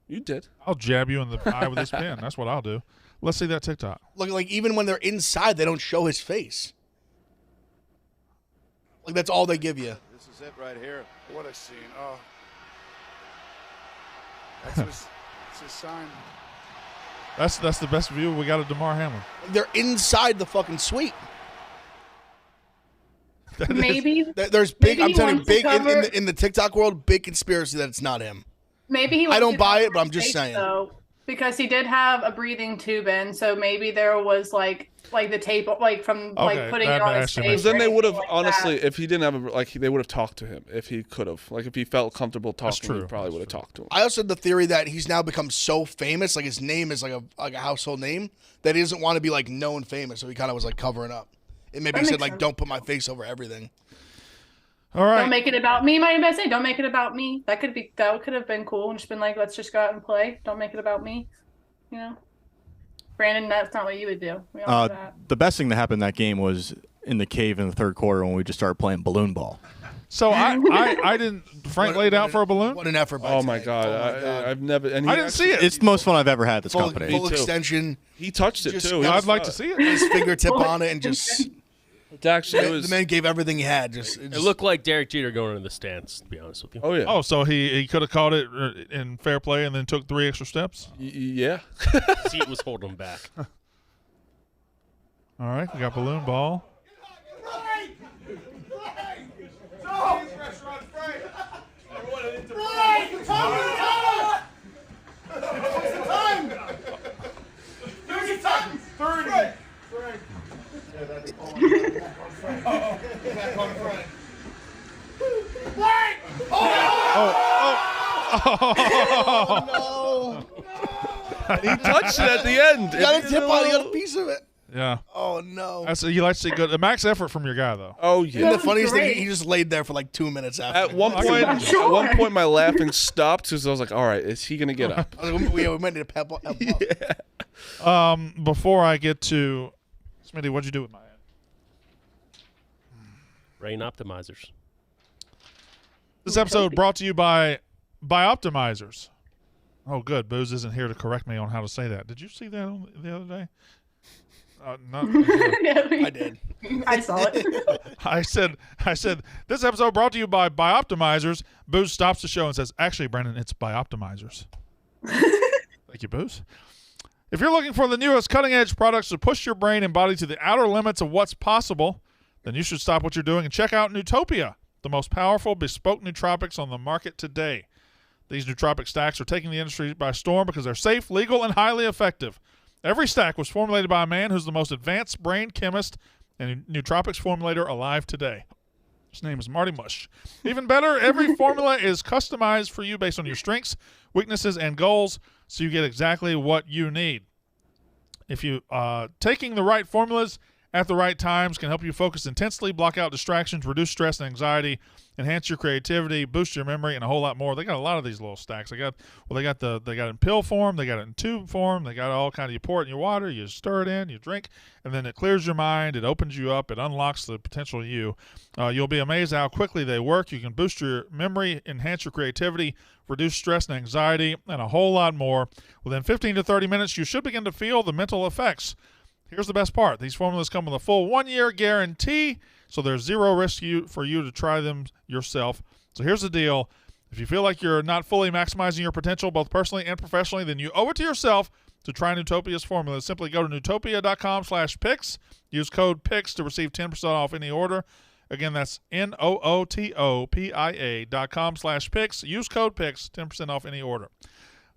You did. I'll jab you in the eye with this pen. That's what I'll do. Let's see that TikTok. Look, like even when they're inside, they don't show his face. Like that's all they give you. This is it right here. What a scene. Oh. That's his sign. That's the best view we got of DeMar Hamlin. They're inside the fucking suite. Maybe There's big. Maybe I'm he telling you, wants to big cover- in the TikTok world. Big conspiracy that it's not him. maybe he. I don't wants to buy it, cover but I'm his just face, saying. Though, because he did have a breathing tube in, so maybe there was like the tape, like from Okay, putting that it on his actually face. makes Because then or they would have anything like honestly, that. if he didn't have they would have talked to him if he could have. Like if he felt comfortable talking, true. he probably That's would have true. talked to him. I also had the theory that he's now become so famous, like his name is like a household name, that he doesn't want to be like known famous, so he kind of was like covering up. And maybe That he said makes like, sense. "Don't put my face over everything." All right. Don't make it about me. Might even say, don't make it about me. That could have been cool and just been like, let's just go out and play. Don't make it about me. You know, Brandon, that's not what you would do. We all know that. The best thing that happened in that game was in the cave in the third quarter when we just started playing balloon ball. So I didn't. Frank laid out for a balloon. What an effort! By Oh my Tank. god, Oh my God. I've never. And I didn't see it. It's the most fun I've ever had at this Full, company. full too. extension. He touched it Just- too. Yeah, I'd like to see it. His fingertip on it, and just It actually, it was. the man gave everything he had. Just It looked like Derek Jeter going into the stands, to be honest with you. Oh yeah. Oh, so he could have caught it in fair play and then took 3 extra steps. Yeah. Seat was holding him back. All right, we got balloon ball. He touched it at the end. You got a tip on it. You got a piece of it. Yeah, Oh no! that's you like to see good. The max effort from your guy though. Oh And yeah. the funniest thing, great. he just laid there for like 2 minutes after. At one point, at one point, my laughing stopped because I was like, "All right, is he gonna get up?" I was like, we might need to pep up. Before I get to Smitty, what'd you do with my ad? Rain optimizers. This episode brought to you by Optimizers. Oh, good. Booze isn't here to correct me on how to say that. Did you see that the other day? Not. I did. I saw it. I said this episode brought to you by Optimizers. Booze stops the show and says, "Actually, Brendan, it's by Optimizers." Thank you, Booze. If you're looking for the newest cutting-edge products to push your brain and body to the outer limits of what's possible, then you should stop what you're doing and check out Nootopia, the most powerful bespoke nootropics on the market today. These nootropic stacks are taking the industry by storm because they're safe, legal, and highly effective. Every stack was formulated by a man who's the most advanced brain chemist and nootropics formulator alive today. His name is Marty Mush. Even better, every formula is customized for you based on your strengths, weaknesses, and goals, so you get exactly what you need. If you taking the right formulas at the right times can help you focus intensely, block out distractions, reduce stress and anxiety, enhance your creativity, boost your memory, and a whole lot more. They got a lot of these little stacks. They got it in pill form, they got it in tube form, they got all kind of. You pour it in your water, you stir it in, you drink, and then it clears your mind, it opens you up, it unlocks the potential you. You'll be amazed how quickly they work. You can boost your memory, enhance your creativity, reduce stress and anxiety, and a whole lot more. Within 15 to 30 minutes, you should begin to feel the mental effects. Here's the best part. These formulas come with a full 1-year guarantee, so there's zero risk for you to try them yourself. So here's the deal. If you feel like you're not fully maximizing your potential, both personally and professionally, then you owe it to yourself to try Nootopia's formulas. Simply go to nootopia.com/picks. Use code PICKS to receive 10% off any order. Again, that's nootopia.com/picks. Use code PICKS, 10% off any order.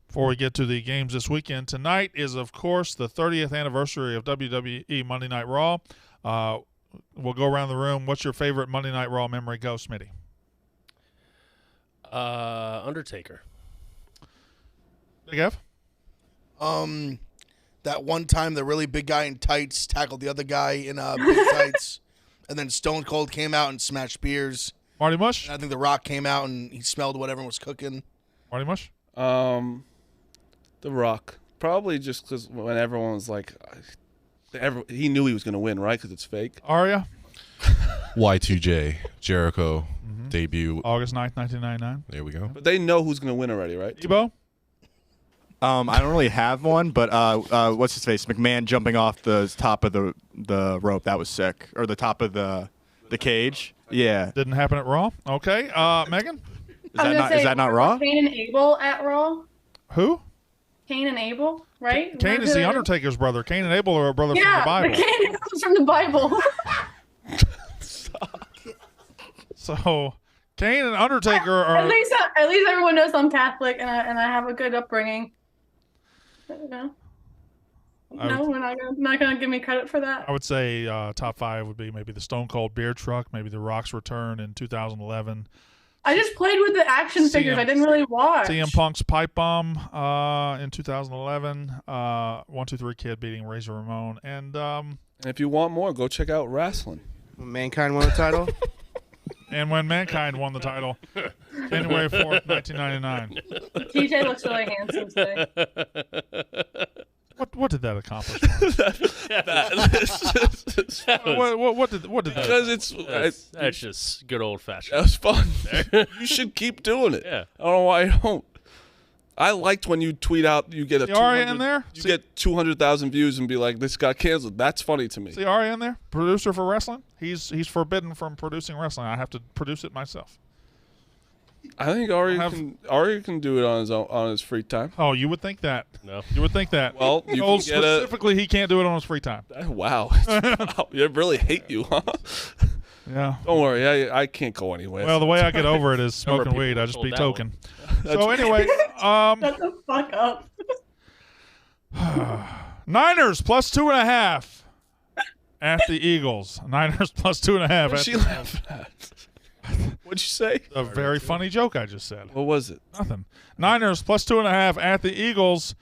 Before we get to the games this weekend, tonight is, of course, the 30th anniversary of WWE Monday Night Raw. We'll go around the room. What's your favorite Monday Night Raw memory? Go, Smitty. Undertaker. Big F? That one time the really big guy in tights tackled the other guy in big tights, and then Stone Cold came out and smashed spears Marty Mush? And I think The Rock came out and he smelled what everyone was cooking. Marty Mush? The Rock. Probably just because when everyone was like, he knew he was going to win, right? Because it's fake. Arya? Y2J, Jericho, debut. August 9th, 1999. There we go. But they know who's going to win already, right? Debo? I don't really have one, but what's his face? McMahon jumping off the top of the rope. That was sick. Or the top of the cage. Yeah. Didn't happen at Raw. Okay. Megan? Is that not Raw? Cain and Abel at Raw. Who? Cain and Abel, right? Cain is the Undertaker's brother. Cain and Abel are a brother from the Yeah, Bible. Cain and Abel's from the Bible. So, Cain and Undertaker are. At least everyone knows I'm Catholic and I have a good upbringing. No, we're not gonna give me credit for that. I would say top 5 would be maybe the Stone Cold Beer Truck, maybe the Rock's return in 2011. I just played with the action figures. I didn't really watch. CM Punk's Pipe Bomb in 2011. 1-2-3 Kid beating Razor Ramon. And if you want more, go check out wrestling. Mankind won the title. And when Mankind won the title, January 4th, 1999. TJ looks really handsome today. What did that accomplish? What did that? Because That's just good old fashioned. that was fun. You should keep doing it. Yeah. I don't know why you don't. I liked when you tweet out you get a See Arya in there? You get 200,000 views and be like, this got canceled. That's funny to me. See Arya in there? Producer for wrestling? He's forbidden from producing wrestling. I have to produce it myself. I think Arya can do it on his free time. Oh, you would think that. No. You would think that. Well, you Oh, can get a specifically, he can't do it on his free time. wow. Wow. I really hate you, huh? Yeah. Don't worry, I can't go anywhere. Well, the way I get over it is smoking people weed. I just told be that token. So anyway, Shut the fuck up. Niners plus 2.5 at the Eagles. Niners plus 2.5. What'd At she the laugh at? What'd you say? A very funny joke I just said. What was it? Nothing. Niners plus 2.5 at the Eagles.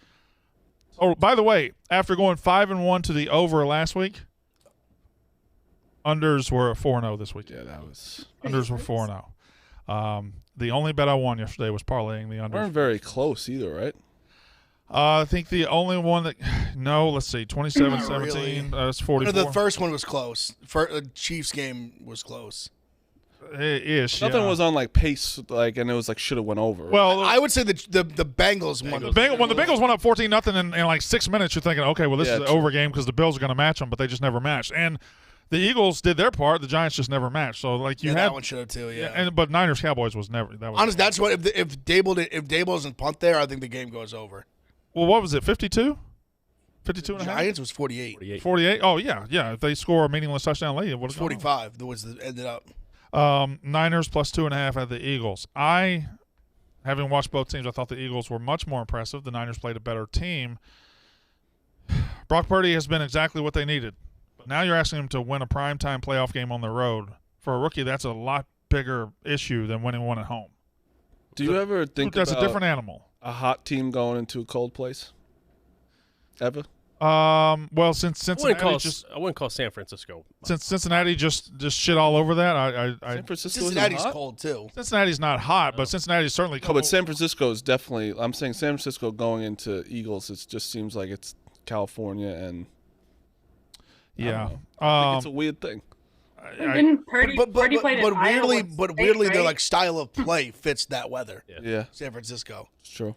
Oh, by the way, after going 5-1 to the over last week, unders were 4-0 this week. Yeah, that was. Unders were 4-0. The only bet I won yesterday was parlaying the Weren't unders. very close either, right? I think the only one that let's see, 27-17. really. That's 44. No, the first one was close. The Chiefs game was close. Ish. Nothing yeah. was on like pace, and it was like should have went over. Well, I would say the Bengals won. when the Bengals went up 14-0 in like 6 minutes, you're thinking, okay, well, this is an true. over game because the Bills are going to match them, but they just never matched. And the Eagles did their part. The Giants just never matched. So like you had that one should have too. Yeah. but Niners Cowboys was never. That was Honestly, that's what if Dable doesn't punt there, I think the game goes over. Well, what was it? 52. 52 and a half? Giants was 48. 48. Oh yeah. If they score a meaningless touchdown late, it would have 45. That was ended up. Niners plus 2.5 at the Eagles. Having watched both teams, I thought the Eagles were much more impressive. The Niners played a better team. Brock Purdy has been exactly what they needed. But now you're asking him to win a primetime playoff game on the road. For a rookie, that's a lot bigger issue than winning one at home. Do you ever think That's about a different animal. a hot team going into a cold place? Ever? Well, since I wouldn't call San Francisco. since Cincinnati just shit all over that, San Francisco Cincinnati's isn't hot? cold too. Cincinnati's not hot, but Cincinnati's certainly No, cold. but San Francisco is definitely. I'm saying San Francisco going into Eagles. It just seems like it's California, and yeah. I think it's a weird thing. Didn't Purdy played in Iowa weirdly, State, their right? like style of play fits that weather. Yeah, San Francisco. it's true.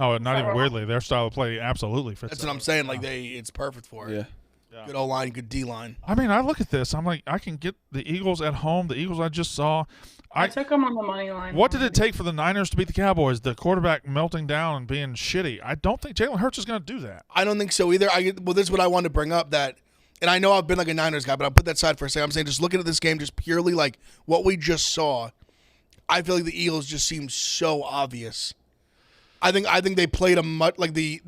Oh, not even weirdly, their style of play absolutely fits. That's what I'm saying. Like it's perfect for it. Yeah. Good O line, good D line. I mean, I look at this. I'm like, I can get the Eagles at home. The Eagles I just saw. I took them on the money line. What did it take for the Niners to beat the Cowboys? The quarterback melting down and being shitty. I don't think Jalen Hurts is going to do that. I don't think so either. This is what I wanted to bring up that, and I know I've been like a Niners guy, but I'll put that aside for a second. I'm saying just looking at this game, just purely like what we just saw, I feel like the Eagles just seem so obvious. I think they played a much like the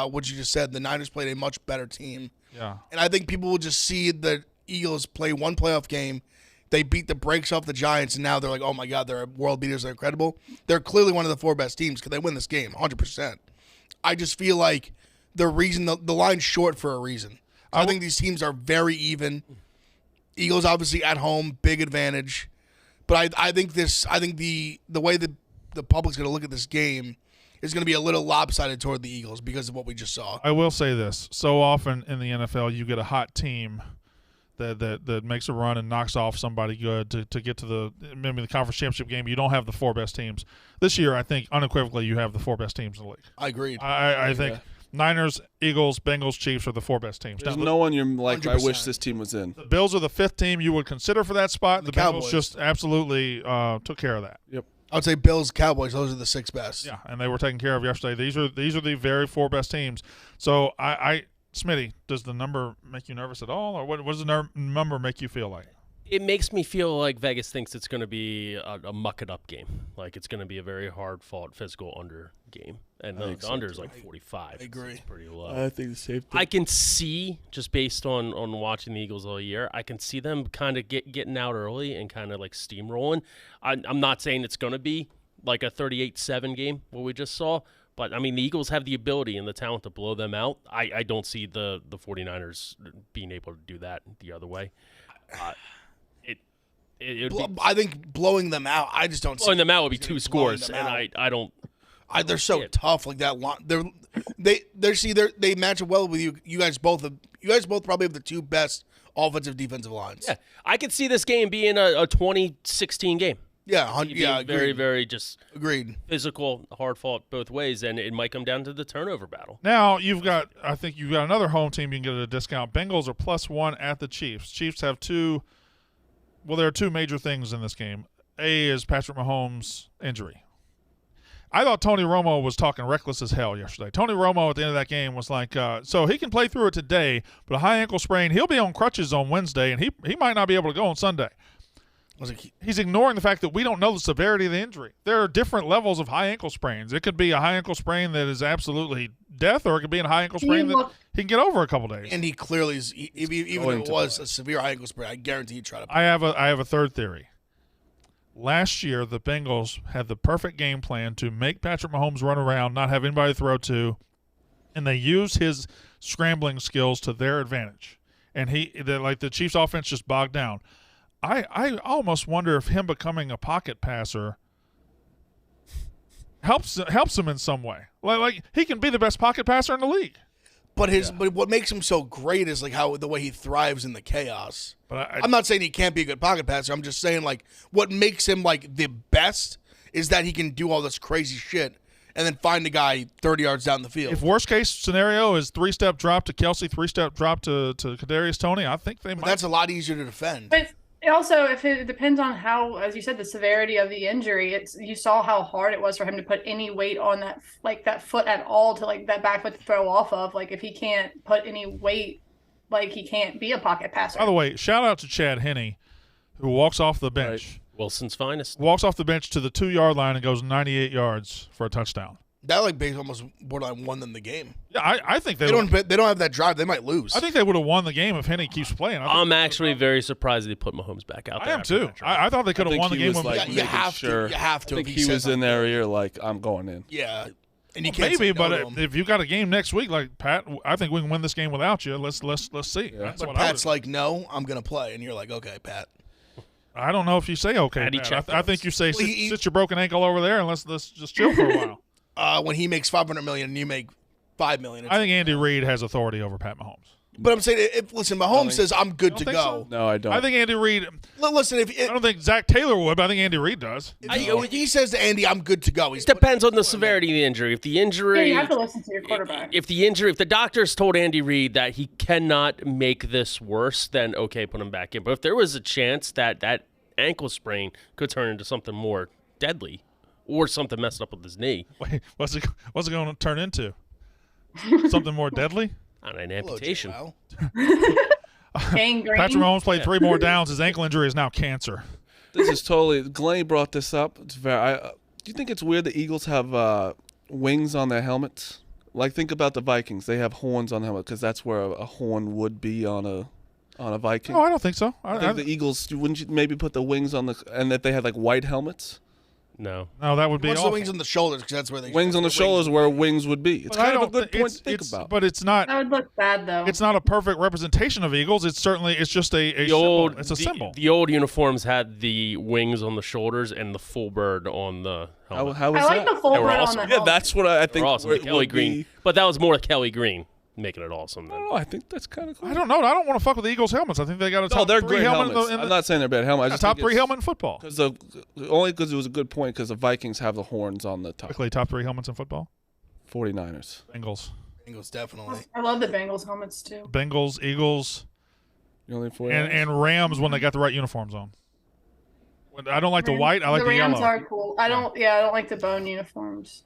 what you just said. The Niners played a much better team. Yeah. And I think people will just see the Eagles play one playoff game. They beat the brakes off the Giants, and now they're like, oh, my God, they're world beaters. They're incredible. They're clearly one of the 4 best teams because they win this game, 100%. I just feel like the line's short for a reason. I think these teams are very even. Eagles, obviously, at home, big advantage. But I think the way that the public's going to look at this game is going to be a little lopsided toward the Eagles because of what we just saw. I will say this: so often in the NFL, you get a hot team that makes a run and knocks off somebody good to get to maybe the conference championship game. You don't have the 4 best teams this year. I think unequivocally you have the 4 best teams in the league. I agree. I think Niners, Eagles, Bengals, Chiefs are the 4 best teams. There's now, no one you're like, 100%. I wish this team was in. the Bills are the 5th team you would consider for that spot. The Cowboys. Bengals just absolutely took care of that. Yep. I would say Bills, Cowboys. Those are the 6 best. Yeah, and they were taken care of yesterday. These are the very 4 best teams. So Smitty, does the number make you nervous at all, or what does the number make you feel like? It makes me feel like Vegas thinks it's going to be a muck-it-up game. Like it's going to be a very hard-fought physical under game. And the under is like 45. I agree. It's pretty low. I think the same thing. I can see, just based on watching the Eagles all year, I can see them kind of getting out early and kind of like steamrolling. I'm not saying it's going to be like a 38-7 game, what we just saw. But, I mean, the Eagles have the ability and the talent to blow them out. I don't see the 49ers being able to do that the other way. I think blowing them out, I just don't see blowing them out would be 2 scores, them and out. I don't. They're so tough like that. They match up well with you. You guys both probably have the 2 best offensive defensive lines. Yeah, I could see this game being a 2016 game. Yeah, Being agreed. very, very just Agreed. physical, hard fought both ways, and it might come down to the turnover battle. Now I think you've got another home team you can get at a discount. Bengals are +1 at the Chiefs. Chiefs have 2. Well, there are 2 major things in this game. A is Patrick Mahomes' injury. I thought Tony Romo was talking reckless as hell yesterday. Tony Romo at the end of that game was like, so he can play through it today, but a high ankle sprain, he'll be on crutches on Wednesday, and he might not be able to go on Sunday. He's ignoring the fact that we don't know the severity of the injury. There are different levels of high ankle sprains. It could be a high ankle sprain that is absolutely death, or it could be a high ankle sprain that he can get over a couple days. And he clearly is. Even if it was a severe high ankle sprain, I guarantee he'd try to. I have a third theory. Last year, the Bengals had the perfect game plan to make Patrick Mahomes run around, not have anybody to throw to, and they used his scrambling skills to their advantage. And the Chiefs' offense just bogged down. I almost wonder if him becoming a pocket passer helps him in some way. Like he can be the best pocket passer in the league. But what makes him so great is like the way he thrives in the chaos. But I'm not saying he can't be a good pocket passer. I'm just saying like what makes him like the best is that he can do all this crazy shit and then find the guy 30 yards down the field. If worst case scenario is 3-step drop to Kelsey, 3-step drop to Kadarius Toney, I think they might. That's a lot easier to defend. But also, if it depends on how, as you said, the severity of the injury, you saw how hard it was for him to put any weight on that foot at all to like that back foot to throw off of. Like if he can't put any weight, like he can't be a pocket passer. By the way, shout out to Chad Henne, who walks off the bench. Right. Wilson's finest. Walks off the bench to the 2-yard line and goes 98 yards for a touchdown. That like basically almost borderline won them the game. Yeah, I think they don't have that drive. They might lose. I think they would have won the game if Henne keeps playing. I'm actually very surprised they put Mahomes back out there. I am too. I thought they could have won the game. You have to. You have to. I think he was in there. You're like, I'm going in. Yeah, and you can't maybe. say no to But him. if you got a game next week, like Pat, I think we can win this game without you. Let's see. Yeah. That's But what Pat's like, no, I'm gonna play, and you're like, okay, Pat. I don't know if you say okay. Pat. I think you say sit your broken ankle over there and let's just chill for a while. When he makes $500 million and you make $5 million. I think Andy Reid has authority over Pat Mahomes. But I'm saying, listen, Mahomes says I'm good to go. So? No, I don't. I think Andy Reid. Listen, I don't think Zach Taylor would, but I think Andy Reid does. If he says to Andy, I'm good to go. It depends on the severity of the injury. If the injury, you have to listen to your quarterback. If the doctors told Andy Reid that he cannot make this worse, then okay, put him back in. But if there was a chance that ankle sprain could turn into something more deadly, or something messed up with his knee. Wait, what's it going to turn into? Something more deadly? An amputation. Gangrene. Patrick Mahomes played 3 more downs. His ankle injury is now cancer. This is totally. Glenn brought this up. It's very. Do you think it's weird the Eagles have wings on their helmets? Like think about the Vikings. They have horns on the helmet because that's where a horn would be on a Viking. No, I don't think so. I think the Eagles wouldn't you maybe put the wings on and that they had like white helmets. No. No, that would be What's the awful. wings on the shoulders? Because that's where they Wings on the shoulders where wings would be. It's But I kind of a don't good thi- point to it's- think about. But it's not. That would look bad though. It's not a perfect representation of Eagles. It's just a The symbol. old, It's a symbol. The old uniforms had the wings on the shoulders and the full bird on the helmet. How I was like that? the full They were bird on awesome. the Yeah, helmet. that's what I They're think. awesome. where The it Kelly would Green. be. But that was more Kelly Green making it awesome. I Then. don't know. I think that's kind of cool. I don't know. I don't want to fuck with the Eagles helmets. I think they got a top No, they're 3 great helmet helmets. I'm not saying they're bad helmets. I just top think 3 helmet in football. only because it was a good point because the Vikings have the horns on the top. Quickly, top 3 helmets in football. 49ers. Bengals, Bengals definitely. I love the Bengals helmets too. Bengals, Eagles, You only 49ers? and Rams when they got the right uniforms on. I don't like the white. I like the Rams yellow. are cool. I don't like the bone uniforms.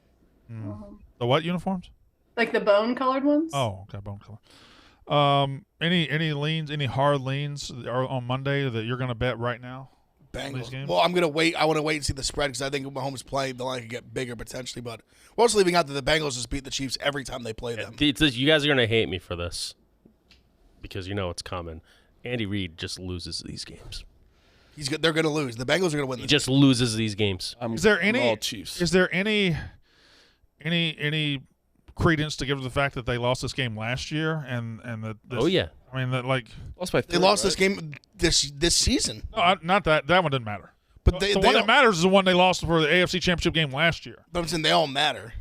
The what uniforms? Like the bone colored ones. Oh, okay, bone color. Any leans, any hard leans are on Monday that you're going to bet right now? These Bengals. games? Well, I'm gonna wait. I want to wait and see the spread because I think Mahomes playing the line could get bigger potentially. But we're also leaving out that the Bengals just beat the Chiefs every time they play them. You guys are going to hate me for this because you know it's coming. Andy Reid just loses these games. They're gonna lose. The Bengals are gonna win. He just loses these games. Is there I'm any all Chiefs. Is there any credence to give to the fact that they lost this game last year and that? This, Oh, yeah. I mean that like Lost by 3, They lost right? this game this season. no, not that one didn't matter. But The they one all, that matters is the one they lost for the AFC Championship game last year. But I'm saying they all matter.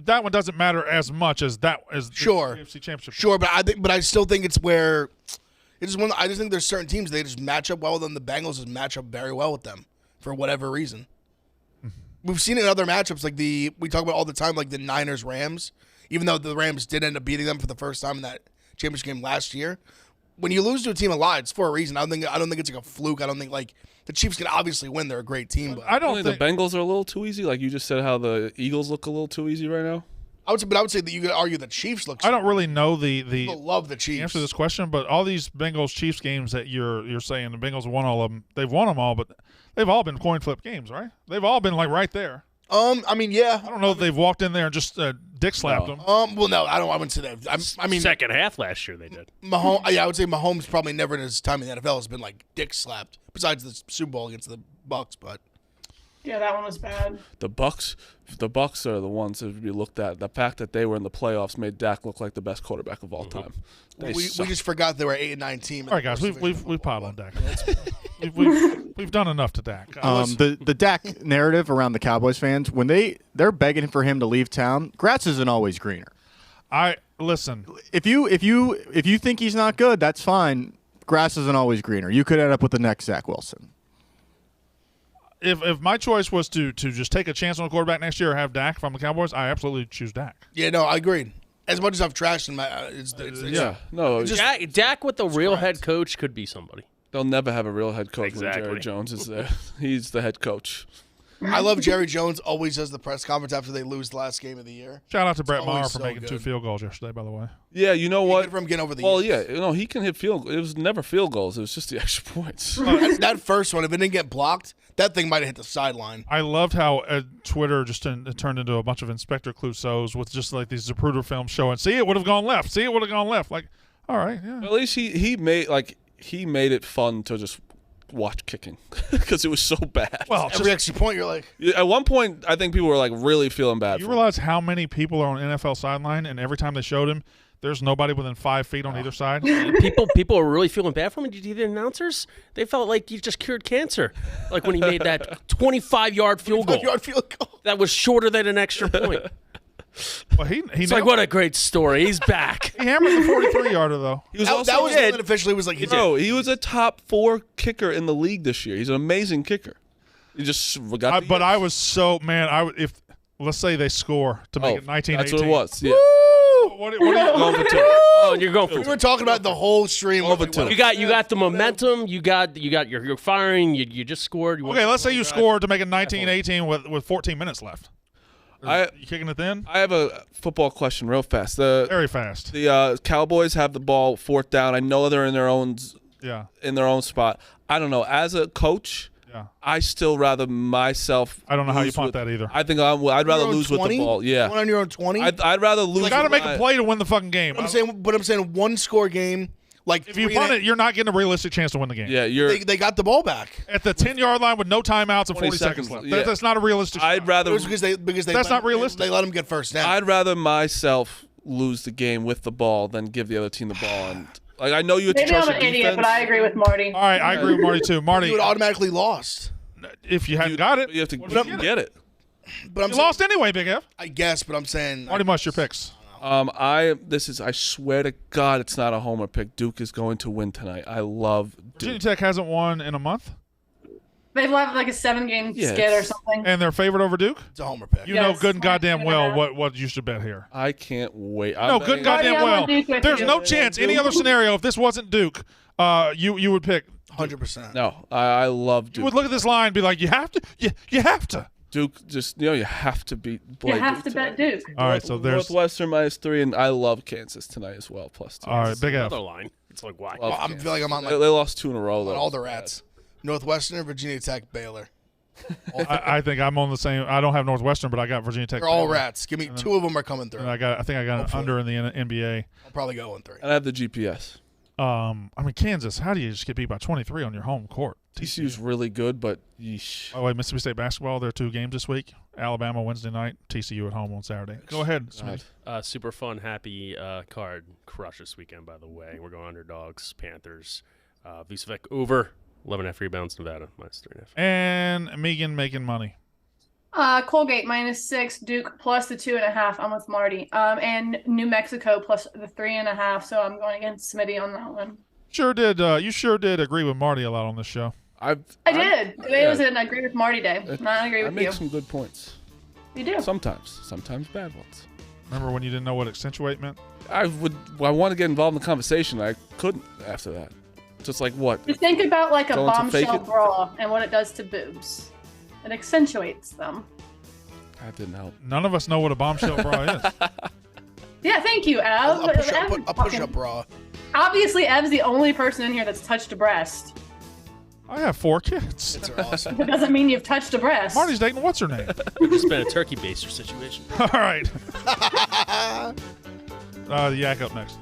That one doesn't matter as much as the Sure. AFC Championship. Sure, but I still think it's where it's one. I just think there's certain teams they just match up well with them. The Bengals just match up very well with them for whatever reason. We've seen it in other matchups, like we talk about all the time, like the Niners Rams. Even though the Rams did end up beating them for the first time in that championship game last year, when you lose to a team a lot, it's for a reason. I don't think it's like a fluke. I don't think like the Chiefs can obviously win. They're a great team, but I don't Only think the Bengals are a little too easy. Like you just said, how the Eagles look a little too easy right now. I would say that you could argue the Chiefs look. I don't really know the People love the Chiefs. answer to this question, but all these Bengals Chiefs games that you're saying the Bengals won all of them. They've won them all, but they've all been coin flip games, right? They've all been like right there. I mean, yeah. I don't know if they've walked in there and just dick slapped them. Well, no, I wouldn't say that. I mean, Second half last year they did. Mahomes. Yeah, I would say Mahomes probably never in his time in the NFL has been like dick slapped. Besides the Super Bowl against the Bucks, but Yeah, that one was bad. The Bucks are the ones that would be looked at. The fact that they were in the playoffs made Dak look like the best quarterback of all time. They we suck. just forgot they were 8-9 team. All right, guys, we've piled on Dak. we've done enough to Dak. The Dak narrative around the Cowboys fans when they're begging for him to leave town, grass isn't always greener. I listen. If you think he's not good, that's fine. Grass isn't always greener. You could end up with the next Zach Wilson. If my choice was to just take a chance on a quarterback next year or have Dak from the Cowboys, I absolutely choose Dak. Yeah, no, I agreed. As much as I've trashed him, Yeah, no, Dak with the real head coach could be somebody. they'll never have a real head coach Exactly. when Jerry Jones is there. He's the head coach. I love Jerry Jones. Always does the press conference after they lose the last game of the year. Shout out to Brett always Maher for so making good. 2 field goals yesterday, by the way. Yeah, you know what? Good for him getting over the Well, years. yeah, he can hit field. It was never field goals. It was just the extra points. That first one, if it didn't get blocked, that thing might have hit the sideline. I loved how Twitter just turned into a bunch of Inspector Clouseaus with just like these Zapruder films showing. See, it would have gone left. See, it would have gone left. Like, all right, yeah. At least he made it fun to just watch kicking because it was so bad. Well, Every extra point, you're like, At one point, I think people were like really feeling bad. you for him. realize how many people are on NFL sideline, and every time they showed him, there's nobody within 5 feet on either side. People are really feeling bad for him. Did you hear the announcers? They felt like he just cured cancer. Like when he made that 25-yard field goal. 5-yard field goal. That was shorter than an extra point. Well, he It's like, what a great story. He's back. he hammered the 43-yarder though. He was That also was the one that officially was like, he no, he was a top 4 kicker in the league this year. He's an amazing kicker. He just got. But I was so if let's say they score to make it 19-18. That's what it was. Yeah. What are you Going for 2. Oh, you're going We for were talking about the whole stream. Over two. you got the momentum. You got you're firing. You just scored. You Okay, let's say you scored to make it 19-18 with 14 minutes left. You kicking it then? I have a football question real fast. Very fast. The Cowboys have the ball 4th down. I know they're in their own spot. I don't know. As a coach, Yeah. I still rather myself. I don't know how you lose punt with- that either. I think I'd rather lose with the ball. Yeah. One on your own 20. I'd rather lose. You got to with make my- a play to win the fucking game. I'm saying one score game Like If you punt it, you're not getting a realistic chance to win the game. Yeah, they got the ball back At the 10-yard line with no timeouts and 20 40 seconds left. yeah. That's not a realistic I'd shot. rather. It was because they That's not realistic. They let them get first down. I'd rather myself lose the game with the ball than give the other team the ball. And like I know you have to Maybe trust I'm an your idiot, defense. but I agree with Marty. All right, I agree with Marty too. Marty, you would automatically lost. if you hadn't got it, You have to what if you get it. But I'm you saying, lost anyway, Big F. I guess, but I'm saying Marty Mush, your picks. I swear to God, it's not a homer pick. Duke is going to win tonight. I love Virginia Duke. Tech hasn't won in a month, They've left like a 7-game Yeah, skid or it's- something. and they're favored over Duke. it's a homer pick. You know Yes, good and goddamn 2.5. well what you should bet here. I can't wait. No, good and goddamn Marty, I'm well. on Duke with There's you. no chance any other scenario if this wasn't Duke, you would pick. 100%. No, I love Duke. You would look at this line and be like, you have to, you have to. Duke just you have to beat. You Blake have Duke to bet tonight. Duke. All right, so there's. Northwestern -3, and I love Kansas tonight as well. +2. All right, Big F. Another line. It's like, why? Love I Kansas. feel like I'm on They like lost 2 in a row though. all the rats. Northwestern, Virginia Tech, Baylor. I think I'm on the same. I don't have Northwestern, but I got Virginia Tech. They're all rats. Give me 2 of them are coming through. And I think I got an under in the NBA. I'll probably go 1-3. And I have the GPS. I mean, Kansas. How do you just get beat by 23 on your home court? TCU's really good, but yeesh. By the way, Mississippi State basketball. There are 2 games this week. Alabama Wednesday night. TCU at home on Saturday. Go ahead, Smith. Super fun, happy card crush this weekend, by the way. We're going underdogs, Panthers. Vucevic over, 11.5 rebounds, Nevada, -3.5. And Megan making money. Colgate -6, Duke plus the 2.5. I'm with Marty. And New Mexico plus the 3.5. So I'm going against Smitty on that one. Sure did. You sure did agree with Marty a lot on this show. I did. Today was an agree with Marty day. Not agree I with make you. some good points. You do. Sometimes bad ones. Remember when you didn't know what accentuate meant? I want to get involved in the conversation. I couldn't after that. Just like what? Just think about like a Going to fake bombshell it? bra and what it does to boobs. It accentuates them. That didn't help. None of us know what a bombshell bra is. Yeah, thank you, Ev. A push-up bra. Obviously, Ev's the only person in here that's touched a breast. I have 4 kids. Kids are awesome. That doesn't mean you've touched a breast. Marty's dating what's her name? It's been a turkey baster situation. All right. The Yak up next.